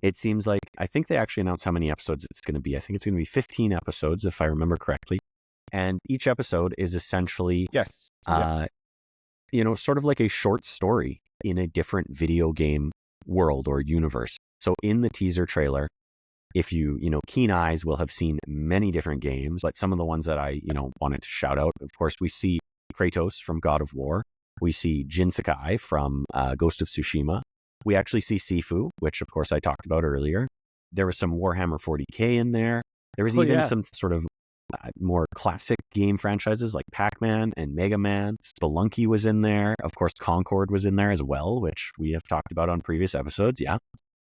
B: it seems like, I think they actually announced how many episodes it's going to be. I think it's going to be 15 episodes, if I remember correctly. And each episode is essentially, sort of like a short story in a different video game world or universe. So in the teaser trailer, if keen eyes will have seen many different games, but some of the ones that I, wanted to shout out, of course, we see Kratos from God of War. We see Jin Sakai from Ghost of Tsushima. We actually see Sifu, which of course I talked about earlier. There was some Warhammer 40k in there. There was even some sort of more classic game franchises like Pac-Man and Mega Man. Spelunky was in there. Of course, Concord was in there as well, which we have talked about on previous episodes. Yeah.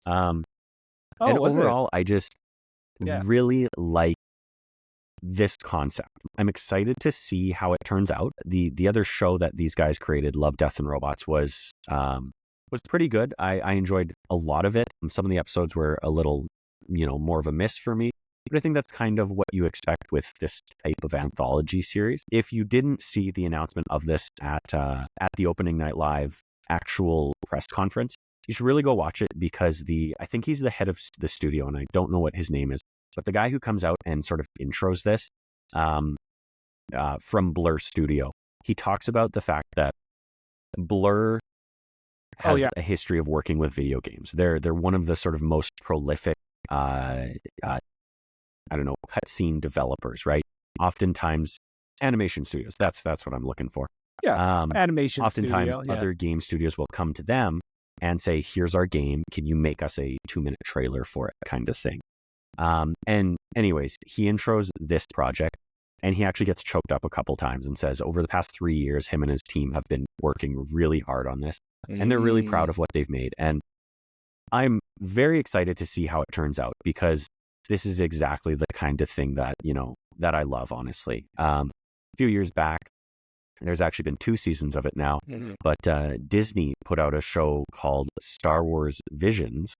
B: And overall, I just really like this concept. I'm excited to see how it turns out. The other show that these guys created, Love, Death, and Robots, was pretty good. I enjoyed a lot of it. Some of the episodes were a little, more of a miss for me. But I think that's kind of what you expect with this type of anthology series. If you didn't see the announcement of this at the opening night live actual press conference, you should really go watch it, because I think he's the head of the studio, and I don't know what his name is, but the guy who comes out and sort of intros this from Blur Studio, he talks about the fact that Blur has a history of working with video games. They're one of the sort of most prolific cutscene developers, right? Oftentimes, animation studios. That's what I'm looking for.
A: Yeah, animation
B: oftentimes,
A: studio,
B: other game studios will come to them and say, here's our game. Can you make us a 2-minute trailer for it, kind of thing? And anyways, he intros this project, and he actually gets choked up a couple times and says, over the past 3 years, him and his team have been working really hard on this, and they're really proud of what they've made. And I'm very excited to see how it turns out, because this is exactly the kind of thing that, that I love, honestly. A few years back, there's actually been 2 seasons of it now, but Disney put out a show called Star Wars Visions,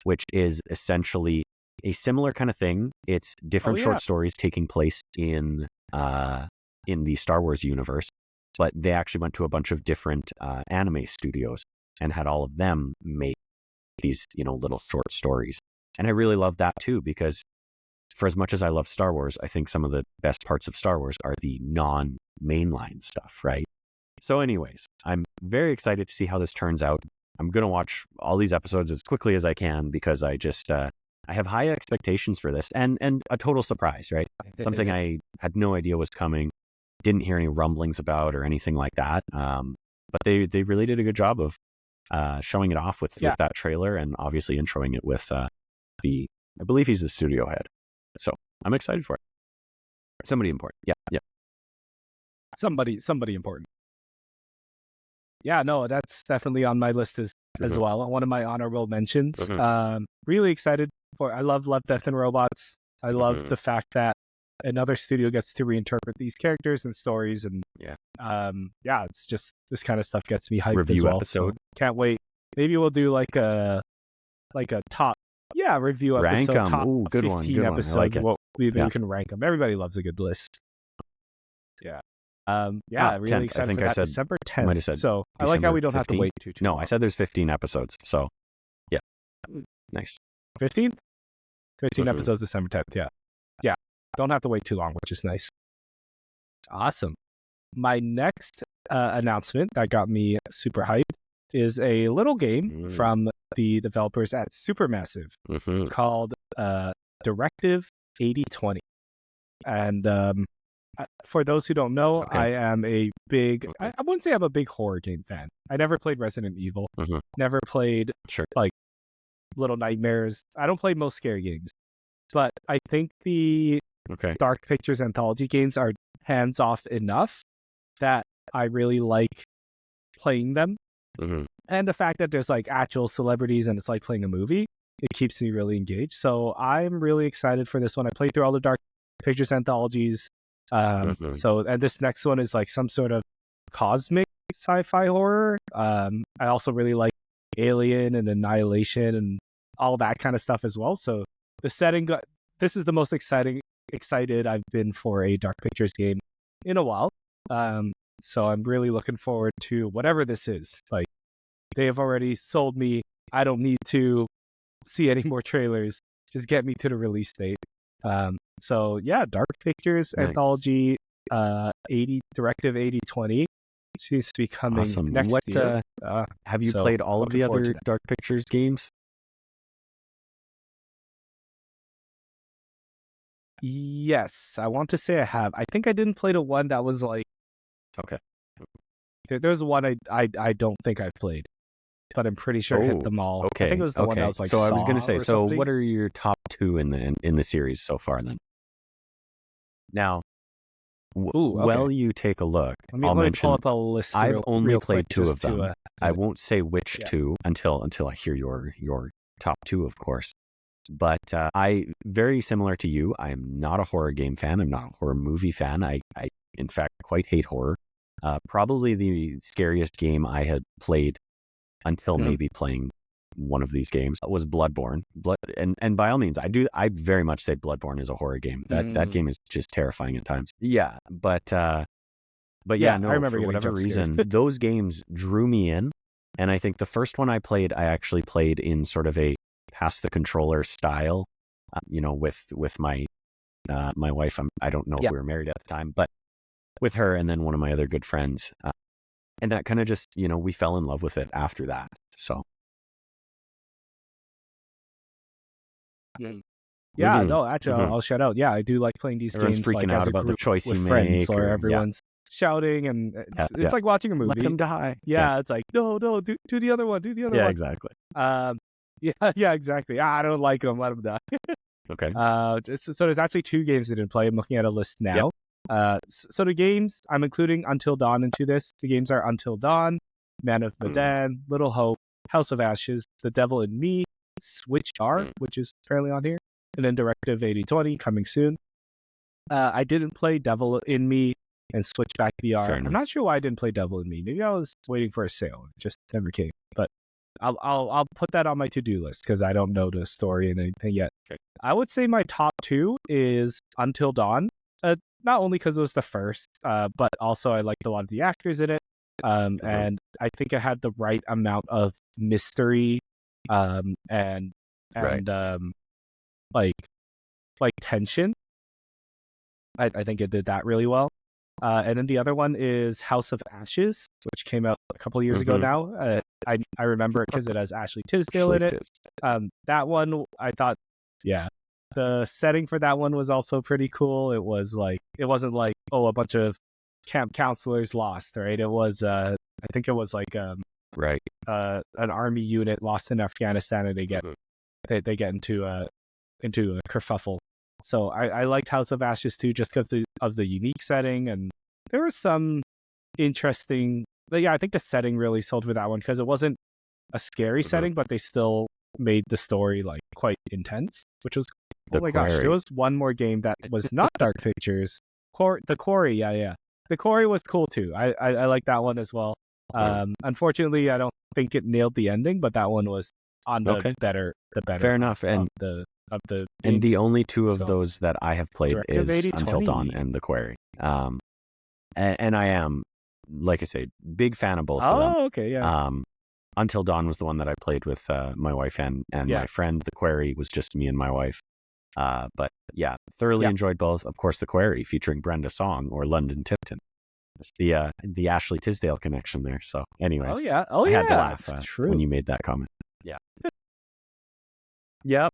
B: which is essentially a similar kind of thing. It's different short stories taking place in the Star Wars universe, but they actually went to a bunch of different anime studios and had all of them make these, little short stories. And I really love that too, because for as much as I love Star Wars, I think some of the best parts of Star Wars are the non-mainline stuff, right? So anyways, I'm very excited to see how this turns out. I'm going to watch all these episodes as quickly as I can, because I just, I have high expectations for this, and a total surprise, right? Something I had no idea was coming, didn't hear any rumblings about or anything like that. But they really did a good job of showing it off with that trailer, and obviously introing it with I believe he's the studio head. So I'm excited for it. Somebody important. Yeah.
A: Somebody important. Yeah, no, that's definitely on my list as well. One of my honorable mentions. Really excited I love Love, Death, and Robots. I love the fact that another studio gets to reinterpret these characters and stories, and it's just, this kind of stuff gets me hyped as well.
B: Episode.
A: So can't wait. Maybe we'll do like a top review
B: rank
A: episode. Top
B: Ooh, good
A: 15
B: one,
A: episodes.
B: I like it.
A: We can rank them. Everybody loves a good list. Yeah. Really
B: 10th.
A: excited
B: I think
A: for that.
B: I said
A: December
B: might have
A: 10th.
B: said
A: So I like how we don't
B: 15?
A: have to wait too
B: No,
A: long.
B: I said there's 15 episodes. So yeah, nice.
A: 15? 15 episodes December 10th. Yeah. Don't have to wait too long, which is nice. Awesome. My next announcement that got me super hyped is a little game from the developers at Supermassive called Directive 8020. And for those who don't know, I am a big, I wouldn't say I'm a big horror game fan. I never played Resident Evil, never played like Little Nightmares. I don't play most scary games. But I think the Dark Pictures Anthology games are hands-off enough that I really like playing them. And the fact that there's like actual celebrities and it's like playing a movie, it keeps me really engaged. So I'm really excited for this one. I played through all the Dark Pictures anthologies. And this next one is like some sort of cosmic sci-fi horror. I also really like Alien and Annihilation and all that kind of stuff as well. So the setting, this is the most excited I've been for a Dark Pictures game in a while. So I'm really looking forward to whatever this is. Like, they have already sold me. I don't need to see any more trailers. Just get me to the release date. So yeah, Dark Pictures Anthology 80 Directive 8020 seems to be coming next year.
B: Have you played all of the other Dark Pictures games?
A: Yes, I want to say I have. I think I didn't play the one that was like.
B: Okay.
A: There's one I don't think I've played, but I'm pretty sure I hit them all.
B: Okay.
A: I think it was the one that was like.
B: So I was going to say. So
A: something.
B: What are your top 2 in the series so far then? Now, while you take a look,
A: I'll mention. Pull up a list.
B: I've only played 2 of them. I won't say which 2 until I hear your top 2, of course. But I, very similar to you, I'm not a horror game fan. I'm not a horror movie fan. I in fact, quite hate horror. Probably the scariest game I had played until maybe playing one of these games was Bloodborne. And by all means, I very much say Bloodborne is a horror game. That game is just terrifying at times. Yeah, but yeah, no, I remember for whatever reason, those games drew me in. And I think the first one I played, I actually played in sort of a pass the controller style, with my my wife. I don't know if we were married at the time, but with her and then one of my other good friends. And that kind of just, we fell in love with it after that. So.
A: Yeah, no, actually, I'll shout out. Yeah, I do like playing these
B: Everyone's
A: games.
B: Freaking
A: like,
B: out
A: as a
B: about
A: group
B: the choice
A: with
B: you
A: friends,
B: make,
A: or everyone's shouting, and it's like watching a movie.
B: Let them die.
A: Yeah, it's like no, do the other one, do the other one.
B: Yeah, exactly.
A: Yeah, exactly. I don't like them. Let them die.
B: Okay.
A: So there's actually 2 games I didn't play. I'm looking at a list now. So the games I'm including Until Dawn into this. The games are Until Dawn, Man of Medan, Little Hope, House of Ashes, The Devil in Me, Switch R, which is apparently on here, and then Directive 8020 coming soon. I didn't play Devil in Me and Switchback VR. I'm not sure why I didn't play Devil in Me. Maybe I was waiting for a sale. It just never came. But I'll put that on my to-do list because I don't know the story and anything yet. Okay. I would say my top 2 is Until Dawn. Not only because it was the first, but also I liked a lot of the actors in it. And I think I had the right amount of mystery and like tension. I think it did that really well. And then the other one is House of Ashes, which came out a couple of years ago now. I remember it because it has Ashley Tisdale in it. That one, I thought, the setting for that one was also pretty cool. It wasn't like, a bunch of camp counselors lost, right? It was, I think it was like an army unit lost in Afghanistan, and they get into a kerfuffle. So I liked House of Ashes too, just because of the unique setting, and there was some interesting. I think the setting really sold for that one because it wasn't a scary setting, but they still made the story like quite intense, which was gosh, there was one more game that was not Dark Pictures. The Quarry, the Quarry was cool too. I like that one as well. Unfortunately, I don't think it nailed the ending, but that one was on the better.
B: Fair enough, and the only 2 of those that I have played is Until Dawn and The Quarry. And I am, like I say, big fan of both of them.
A: Oh, okay, yeah.
B: Until Dawn was the one that I played with my wife and my friend. The Quarry was just me and my wife. But yeah, thoroughly enjoyed both. Of course, The Quarry featuring Brenda Song or London Tipton. It's the Ashley Tisdale connection there. So, anyways, I had to laugh when you made that comment. Yeah. Yep.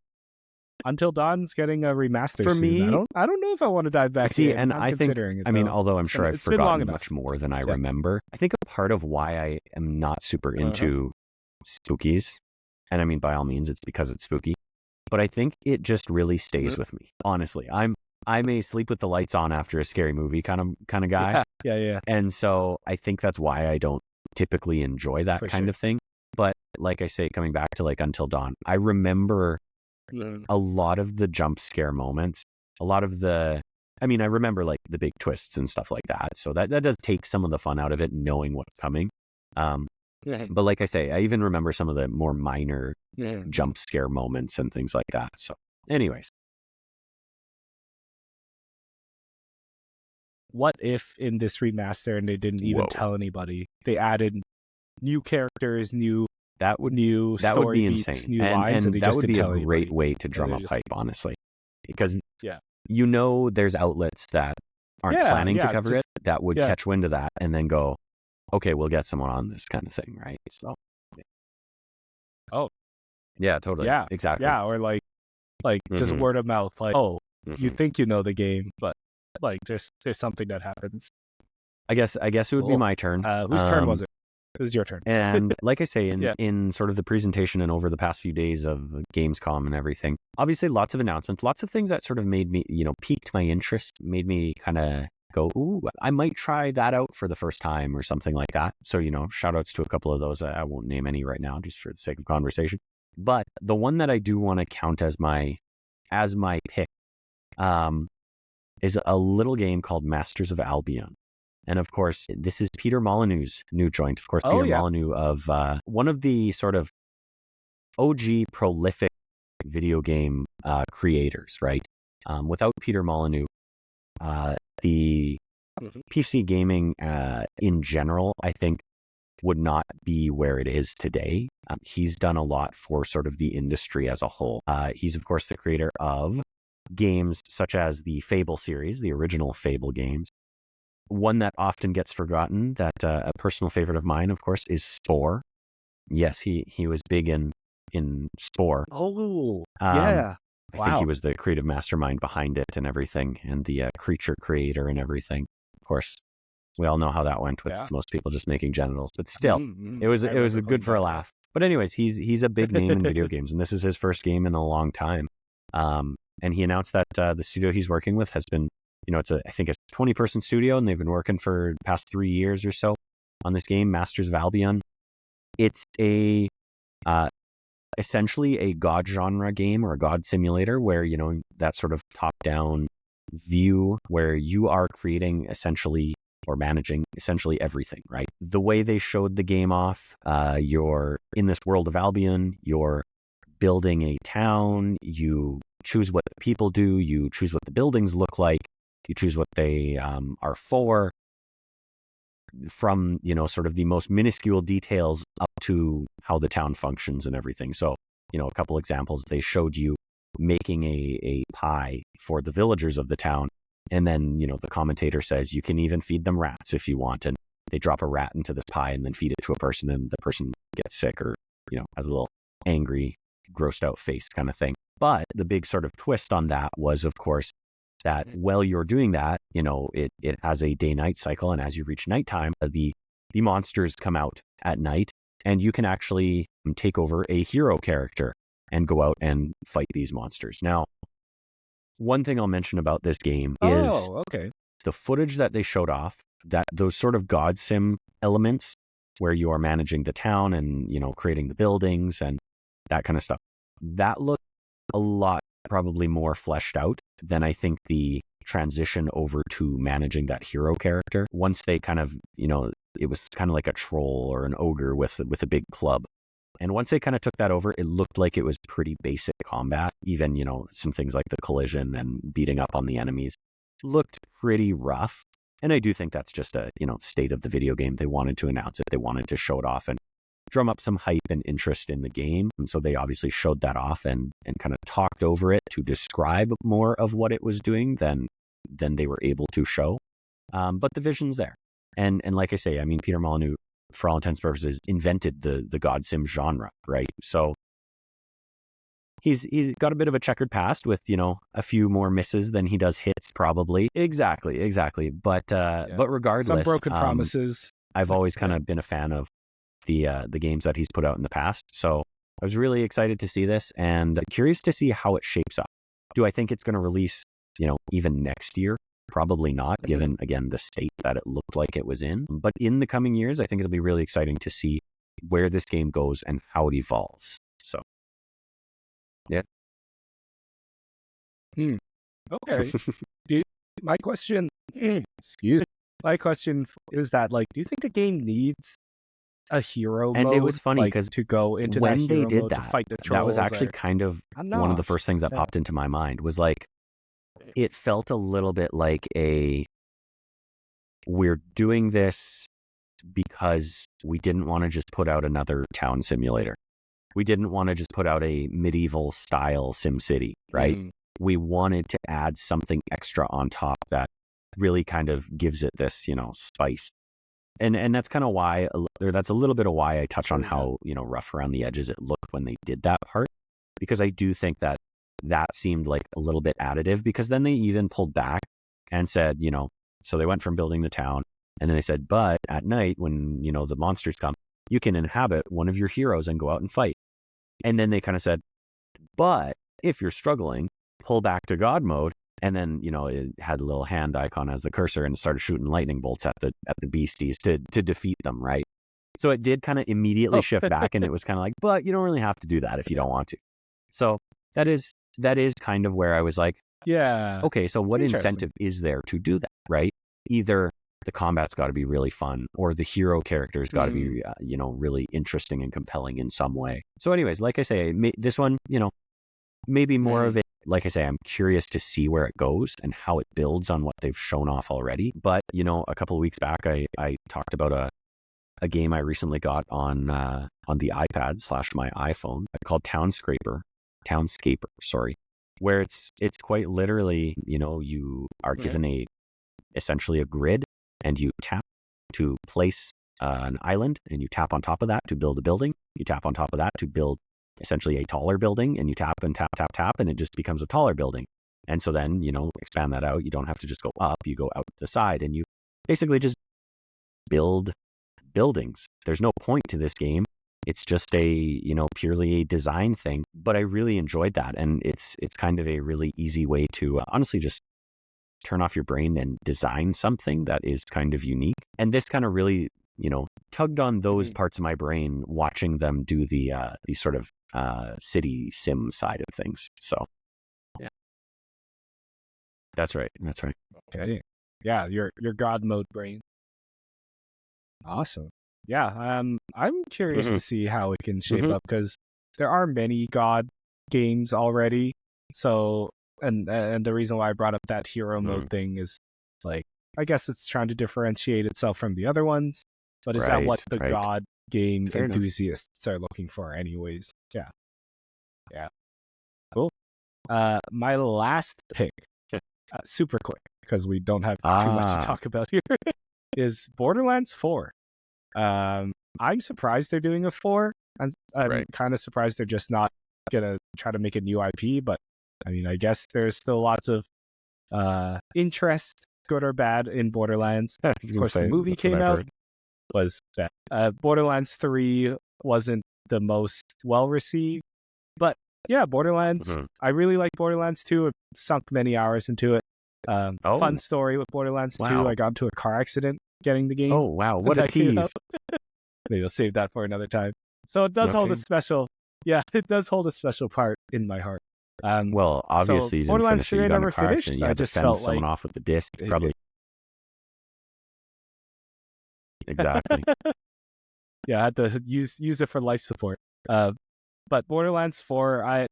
A: Until Dawn's getting a remaster
B: for
A: soon.
B: me.
A: I don't know if I want to dive back in.
B: And I think, although I'm sure I've forgotten much more than I remember, I think a part of why I am not super into spookies, and I mean by all means it's because it's spooky, but I think it just really stays with me. Honestly, I'm a sleep with the lights on after a scary movie kind of guy.
A: Yeah.
B: And so I think that's why I don't typically enjoy that kind of thing. But like I say, coming back to like Until Dawn, I remember a lot of the jump scare moments, a lot of the, I mean, I remember like the big twists and stuff like that. So that does take some of the fun out of it, knowing what's coming. But like I say, I even remember some of the more minor jump scare moments and things like that. So anyways.
A: What if in this remaster, and they didn't even tell anybody, they added new characters, new story
B: be
A: beats,
B: insane.
A: new lines,
B: and
A: they
B: that
A: just
B: would
A: didn't
B: be a
A: tell
B: great
A: anybody.
B: way to drum up hype, honestly. Because
A: Yeah.
B: you know there's outlets that aren't planning to cover it that would catch wind of that and then go, okay, we'll get someone on this kind of thing, right? So.
A: Oh.
B: Yeah, totally.
A: Yeah.
B: Exactly.
A: Yeah, or like just word of mouth, like, you think you know the game, but like there's something that happens.
B: I guess it would be my turn.
A: Whose turn was it? It was your turn.
B: And like I say, in sort of the presentation and over the past few days of Gamescom and everything, obviously lots of announcements, lots of things that sort of made me, piqued my interest, made me kind of go, ooh, I might try that out for the first time or something like that. So, shout outs to a couple of those. I won't name any right now just for the sake of conversation. But the one that I do want to count as my pick is a little game called Masters of Albion. And of course, this is Peter Molyneux's new joint. Of course, Peter Molyneux of one of the sort of OG prolific video game creators, right? Without Peter Molyneux, the PC gaming in general, I think, would not be where it is today. He's done a lot for sort of the industry as a whole. He's, of course, the creator of games such as the Fable series, the original Fable games. One that often gets forgotten, that a personal favorite of mine, of course, is Spore. Yes, he was big in Spore.
A: Oh, yeah.
B: I think he was the creative mastermind behind it and everything, and the creature creator and everything. Of course, we all know how that went with most people just making genitals, but still, it was good for a laugh. But anyways, he's a big name in video games, and this is his first game in a long time. And he announced that the studio he's working with has been, I think it's a 20-person studio, and they've been working for the past 3 years or so on this game, Masters of Albion. It's essentially a god genre game or a god simulator where, that sort of top-down view where you are creating essentially or managing essentially everything, right? The way they showed the game off, you're in this world of Albion, you're building a town, you choose what the people do, you choose what the buildings look like, you choose what they are for, from, sort of the most minuscule details up to how the town functions and everything. So, a couple examples, they showed you making a pie for the villagers of the town. And then, the commentator says you can even feed them rats if you want. And they drop a rat into this pie and then feed it to a person, and the person gets sick or, has a little angry, grossed out face kind of thing. But the big sort of twist on that was, of course, that while you're doing that, it has a day-night cycle. And as you reach nighttime, the monsters come out at night, and you can actually take over a hero character and go out and fight these monsters. Now, one thing I'll mention about this game is the footage that they showed off, that those sort of God Sim elements where you are managing the town and, creating the buildings and that kind of stuff. That looked a lot probably more fleshed out than I think the transition over to managing that hero character. Once they kind of, it was kind of like a troll or an ogre with a big club. And once they kind of took that over, it looked like it was pretty basic combat. Even, some things like the collision and beating up on the enemies looked pretty rough. And I do think that's just a, state of the video game. They wanted to announce it. They wanted to show it off and drum up some hype and interest in the game. And so they obviously showed that off and kind of talked over it to describe more of what it was doing than they were able to show. But the vision's there. And like I say, I mean, Peter Molyneux, for all intents and purposes, invented the God Sim genre, right? So he's got a bit of a checkered past with, a few more misses than he does hits, probably. Exactly. But regardless,
A: some broken promises.
B: I've always kind of been a fan of the games that he's put out in the past. So I was really excited to see this and curious to see how it shapes up. Do I think it's going to release, even next year? Probably not, given, again, the state that it looked like it was in. But in the coming years, I think it'll be really exciting to see where this game goes and how it evolves. So, yeah.
A: Okay. My question, excuse me, my question is that, like, do you think the game needs a hero
B: And
A: mode?
B: it was funny
A: like,
B: because
A: to go into
B: when
A: that
B: they
A: hero
B: did
A: mode to
B: that,
A: fight the trolls.
B: that was actually
A: or,
B: kind of
A: I'm
B: one of the
A: not.
B: first things that
A: Yeah.
B: popped into my mind was like, it felt a little bit like we're doing this because we didn't want to just put out another town simulator. We didn't want to just put out a medieval style SimCity, right? We wanted to add something extra on top that really kind of gives it this, spice. And that's kind of why, or that's a little bit of why I touch on how, rough around the edges it looked when they did that part. Because I do think that seemed like a little bit additive, because then they even pulled back and said, so they went from building the town, and then they said, but at night when, the monsters come, you can inhabit one of your heroes and go out and fight. And then they kind of said, but if you're struggling, pull back to God mode. And then, it had a little hand icon as the cursor and started shooting lightning bolts at the beasties to defeat them, right? So it did kind of immediately shift back, and it was kind of like, but you don't really have to do that if you don't want to. So that is kind of where I was like,
A: Yeah.
B: okay, so what incentive is there to do that, right? Either the combat's got to be really fun, or the hero character's got to be, really interesting and compelling in some way. So anyways, like I say, this one, maybe more of it. Like I say, I'm curious to see where it goes and how it builds on what they've shown off already. But, a couple of weeks back, I talked about a game I recently got on the iPad / my iPhone called Townscaper, where it's quite literally, you are given essentially a grid, and you tap to place an island, and you tap on top of that to build a building. You tap on top of that to build essentially a taller building, and you tap and tap, tap, tap, and it just becomes a taller building. And so then, expand that out. You don't have to just go up, you go out the side, and you basically just build buildings. There's no point to this game. It's just purely a design thing, but I really enjoyed that. And it's kind of a really easy way to honestly just turn off your brain and design something that is kind of unique. And this kind of really, tugged on those parts of my brain watching them do the sort of city sim side of things. So yeah, that's right.
A: Okay. Yeah, your God mode brain. Awesome. Yeah, I'm curious to see how it can shape up, because there are many God games already. So, and the reason why I brought up that hero mode thing is, like, I guess it's trying to differentiate itself from the other ones. But is that what the God game enthusiasts are looking for anyways? Yeah. Cool. My last pick, super quick, because we don't have too much to talk about here, is Borderlands 4. I'm surprised they're doing a 4. I'm kind of surprised they're just not gonna try to make a new IP, but I mean, I guess there's still lots of interest, good or bad, in Borderlands. Of course, the movie came out, was bad. Borderlands 3 wasn't the most well received, but yeah, Borderlands. I really like Borderlands 2. I sunk many hours into it. Fun story with Borderlands 2. I got into a car accident getting the game.
B: Oh wow, what a tease!
A: Maybe I'll save that for another time. So it does hold a special. Yeah, it does hold a special part in my heart.
B: Well, obviously,
A: so
B: you didn't finish it. You got in a car
A: finished.
B: accident. You had to fend someone off with the disc. Probably. Exactly.
A: Yeah, I had to use it for life support. But Borderlands 4,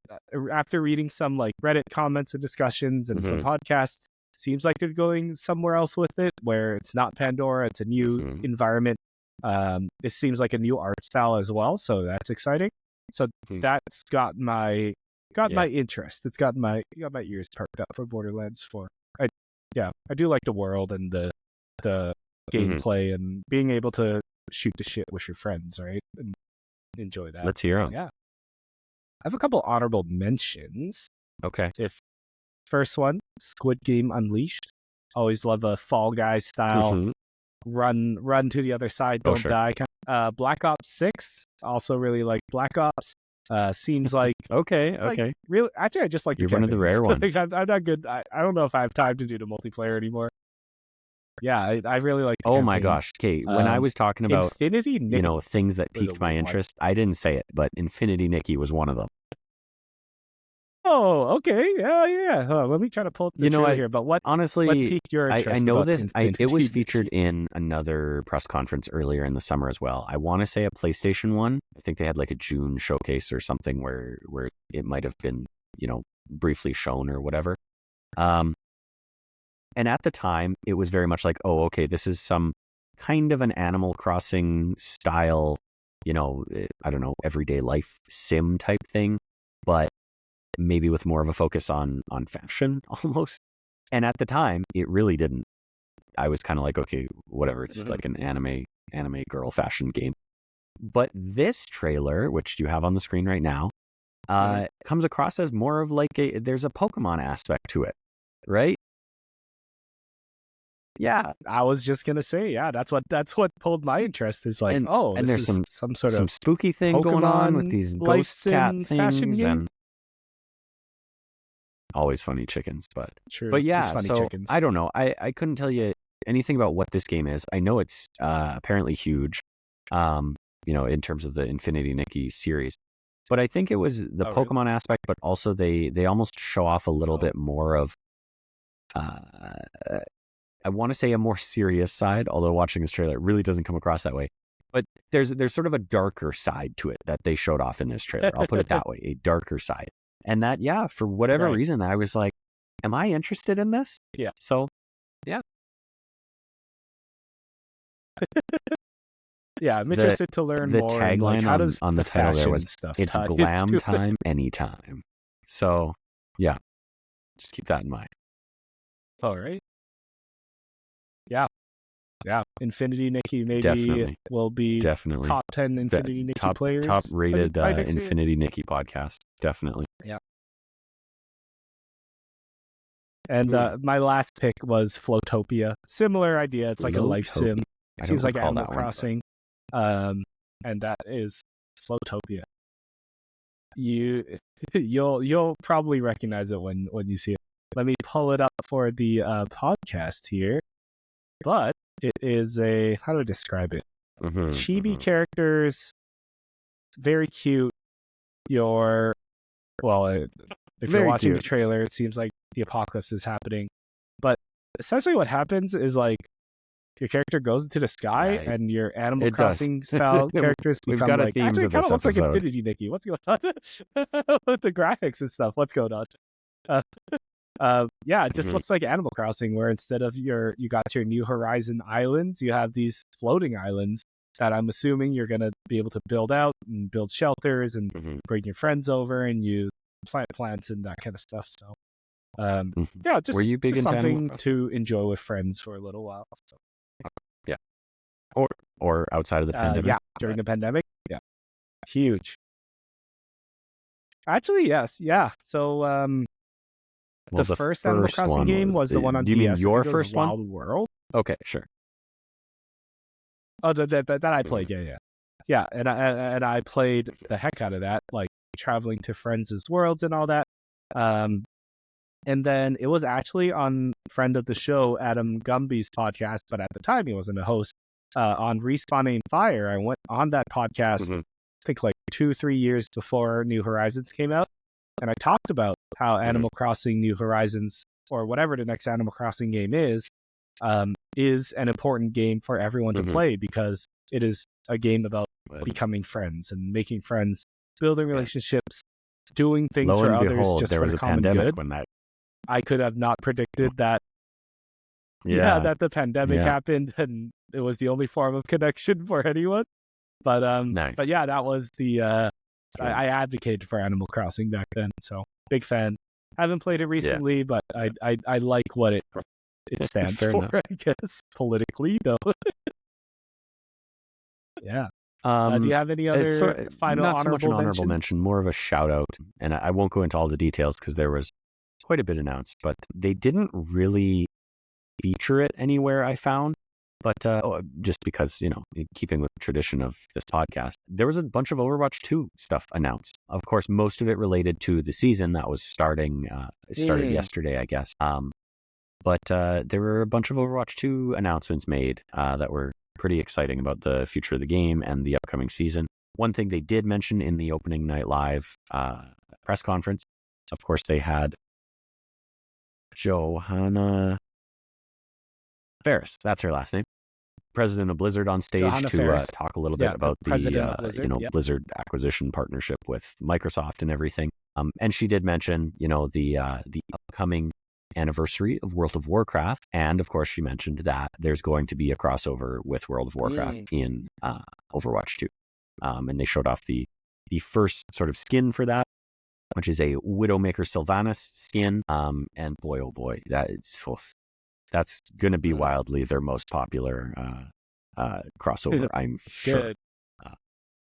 A: after reading some like Reddit comments and discussions and some podcasts, seems like they're going somewhere else with it, where it's not Pandora, it's a new environment. It seems like a new art style as well, so that's exciting. So that's got my interest. It's got my ears perked up for Borderlands 4. I do like the world and the gameplay and being able to shoot the shit with your friends, right? And enjoy that.
B: Let's hear them.
A: Yeah. I have a couple honorable mentions.
B: Okay.
A: First one, Squid Game Unleashed. Always love a Fall Guys style run to the other side, don't die. Black Ops 6, also really like Black Ops. Seems like
B: okay.
A: Really, actually, I just like
B: You're one of the rare ones.
A: I'm not good. I don't know if I have time to do the multiplayer anymore. Yeah, I really like the
B: Oh
A: campaign.
B: my gosh. Okay, when I was talking about,
A: Infinity Nikki
B: things that
A: was a
B: piqued my
A: weird one.
B: interest, I didn't say it, but Infinity Nikki was one of them.
A: Oh, okay. Yeah. Let me try to pull up the trailer here. But what
B: honestly,
A: piqued your
B: I
A: interest
B: know
A: about
B: this.
A: Infinity
B: It was
A: Nikki?
B: featured in another press conference earlier in the summer as well. I want to say a PlayStation one. I think they had like a June showcase or something where it might have been, briefly shown or whatever. And at the time, it was very much like, oh, okay, this is some kind of an Animal Crossing style, I don't know, everyday life sim type thing, but maybe with more of a focus on fashion almost. And at the time, it really didn't. I was kind of like, okay, whatever. It's like an anime girl fashion game. But this trailer, which you have on the screen right now, comes across as more of like there's a Pokemon aspect to it, right? Yeah,
A: I was just gonna say, yeah, that's what pulled my interest. Is like,
B: and there's
A: some sort
B: some
A: of
B: spooky thing going on with
A: Pokemon
B: these
A: life
B: ghost cat
A: sim
B: things
A: fashion game.
B: and always funny chickens, but
A: True,
B: but yeah,
A: funny
B: so
A: chickens.
B: I don't know. I couldn't tell you anything about what this game is. I know it's apparently huge, in terms of the Infinity Nikki series. But I think it was the Pokemon aspect, but also they almost show off a little bit more of I want to say a more serious side, although watching this trailer, it really doesn't come across that way. But there's sort of a darker side to it that they showed off in this trailer. I'll put it that way, a darker side. And that, yeah, for whatever reason, I was like, am I interested in this?
A: Yeah.
B: So, yeah.
A: Yeah, I'm interested to learn
B: the
A: more.
B: The tagline
A: how does
B: on the title there was,
A: stuff
B: it's glam time anytime. So, yeah, just keep that in mind.
A: All right. Yeah. Infinity Nikki maybe
B: definitely
A: will be top 10 Infinity Nikki players.
B: Top rated Infinity Nikki podcast. Definitely.
A: Yeah. And my last pick was Flo-topia. Similar idea. It's like a life sim. Seems like Animal Crossing. And that is Flo-topia. You'll probably recognize it when you see it. Let me pull it up for the podcast here. But it is how do I describe it? Chibi characters, very cute. If you're watching the trailer, it seems like the apocalypse is happening. But essentially what happens is like your character goes into the sky and your Animal Crossing style characters become
B: We've got
A: like, actually it kind of looks like Infinity Nikki. What's going on? With the graphics and stuff, what's going on? It just looks like Animal Crossing, where instead of you got your New Horizon islands, you have these floating islands that I'm assuming you're going to be able to build out and build shelters and bring your friends over and you plant plants and that kind of stuff. So, just,
B: were you big
A: just
B: into
A: something to enjoy with friends for a little while. So.
B: Yeah. Or outside of the pandemic.
A: During the pandemic. Yeah. Huge. Actually, yes. Yeah. So, the first Animal Crossing game was the one on DS.
B: Do you mean your first one?
A: Wild World.
B: Okay, sure.
A: Oh, that I played, yeah, and I played the heck out of that, like traveling to friends' worlds and all that. And then it was actually on friend of the show Adam Gumby's podcast, but at the time he wasn't a host. On Respawning Fire, I went on that podcast. I think like 2-3 years before New Horizons came out. And I talked about how Animal Crossing New Horizons, or whatever the next Animal Crossing game is an important game for everyone to play because it is a game about becoming friends and making friends, building relationships, doing things for others just for the common good.
B: When that...
A: I could have not predicted that. Yeah, that the pandemic happened and it was the only form of connection for anyone. But but yeah, that was the I advocated for Animal Crossing back then, so big fan. Haven't played it recently, but I like what it stands for, I guess, politically, though. Yeah. Do you have any other final
B: not so much an honorable
A: mention?
B: mention, more of a shout out, and I won't go into all the details because there was quite a bit announced, but they didn't really feature it anywhere I found. But just because, keeping with the tradition of this podcast, there was a bunch of Overwatch 2 stuff announced. Of course, most of it related to the season that was starting. It started yesterday, I guess. But there were a bunch of Overwatch 2 announcements made that were pretty exciting about the future of the game and the upcoming season. One thing they did mention in the opening night live press conference, of course, they had Johanna Ferris, that's her last name, president of Blizzard, on stage
A: Johanna
B: to
A: Ferris.
B: talk a little bit about the
A: Blizzard,
B: Blizzard acquisition partnership with Microsoft and everything. And she did mention, the upcoming anniversary of World of Warcraft, and of course she mentioned that there's going to be a crossover with World of Warcraft in Overwatch 2. And they showed off the first sort of skin for that, which is a Widowmaker Sylvanas skin. And boy, oh boy, that's going to be wildly their most popular crossover, I'm sure.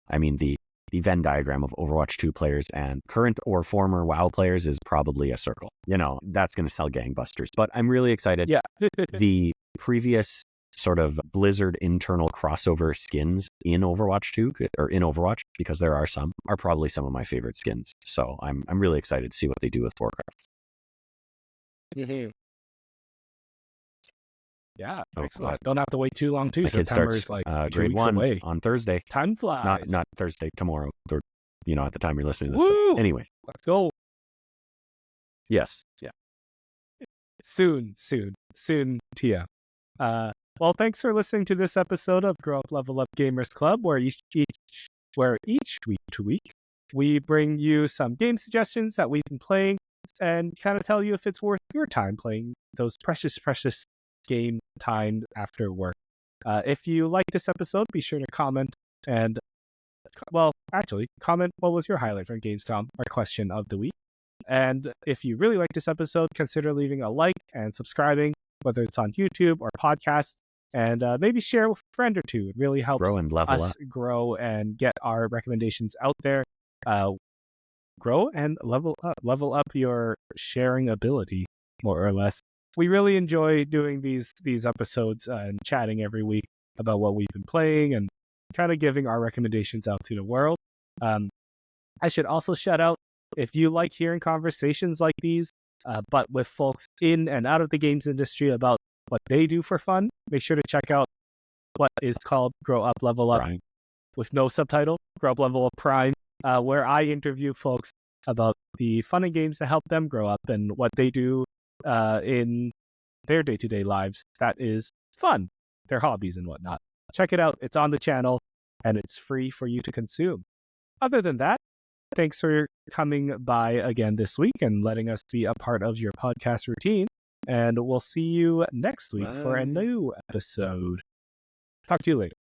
B: I mean, the Venn diagram of Overwatch 2 players and current or former WoW players is probably a circle. That's going to sell gangbusters. But I'm really excited.
A: Yeah.
B: The previous sort of Blizzard internal crossover skins in Overwatch 2, or in Overwatch, because there are some, are probably some of my favorite skins. So I'm really excited to see what they do with Warcraft.
A: Yeah, excellent. Don't have to wait too long, too.
B: My kid
A: September's
B: starts
A: like
B: grade 1
A: away.
B: on Thursday.
A: Time flies.
B: Not Thursday, tomorrow, or, at the time you're listening to this.
A: Woo!
B: Anyways.
A: Let's go.
B: Yes.
A: Yeah. Soon, Tia. Well, thanks for listening to this episode of Grow Up Level Up Gamers Club, where each week to week we bring you some game suggestions that we've been playing and kind of tell you if it's worth your time playing those precious game time after work. If you like this episode, be sure to comment and, comment what was your highlight from Gamescom, our question of the week. And if you really like this episode, consider leaving a like and subscribing, whether it's on YouTube or podcast, and maybe share with a friend or two. It really helps
B: grow and level
A: us
B: up.
A: Grow and get our recommendations out there. Grow and level up your sharing ability, more or less. We really enjoy doing these episodes and chatting every week about what we've been playing and kind of giving our recommendations out to the world. I should also shout out, if you like hearing conversations like these, but with folks in and out of the games industry about what they do for fun, make sure to check out what is called Grow Up Level Up, with no subtitle, Grow Up Level Up Prime, where I interview folks about the fun and games that help them grow up and what they do in their day-to-day lives that is fun, their hobbies and whatnot. Check it out. It's on the channel, and it's free for you to consume. Other than that, thanks for coming by again this week and letting us be a part of your podcast routine. And we'll see you next week for a new episode. Talk to you later.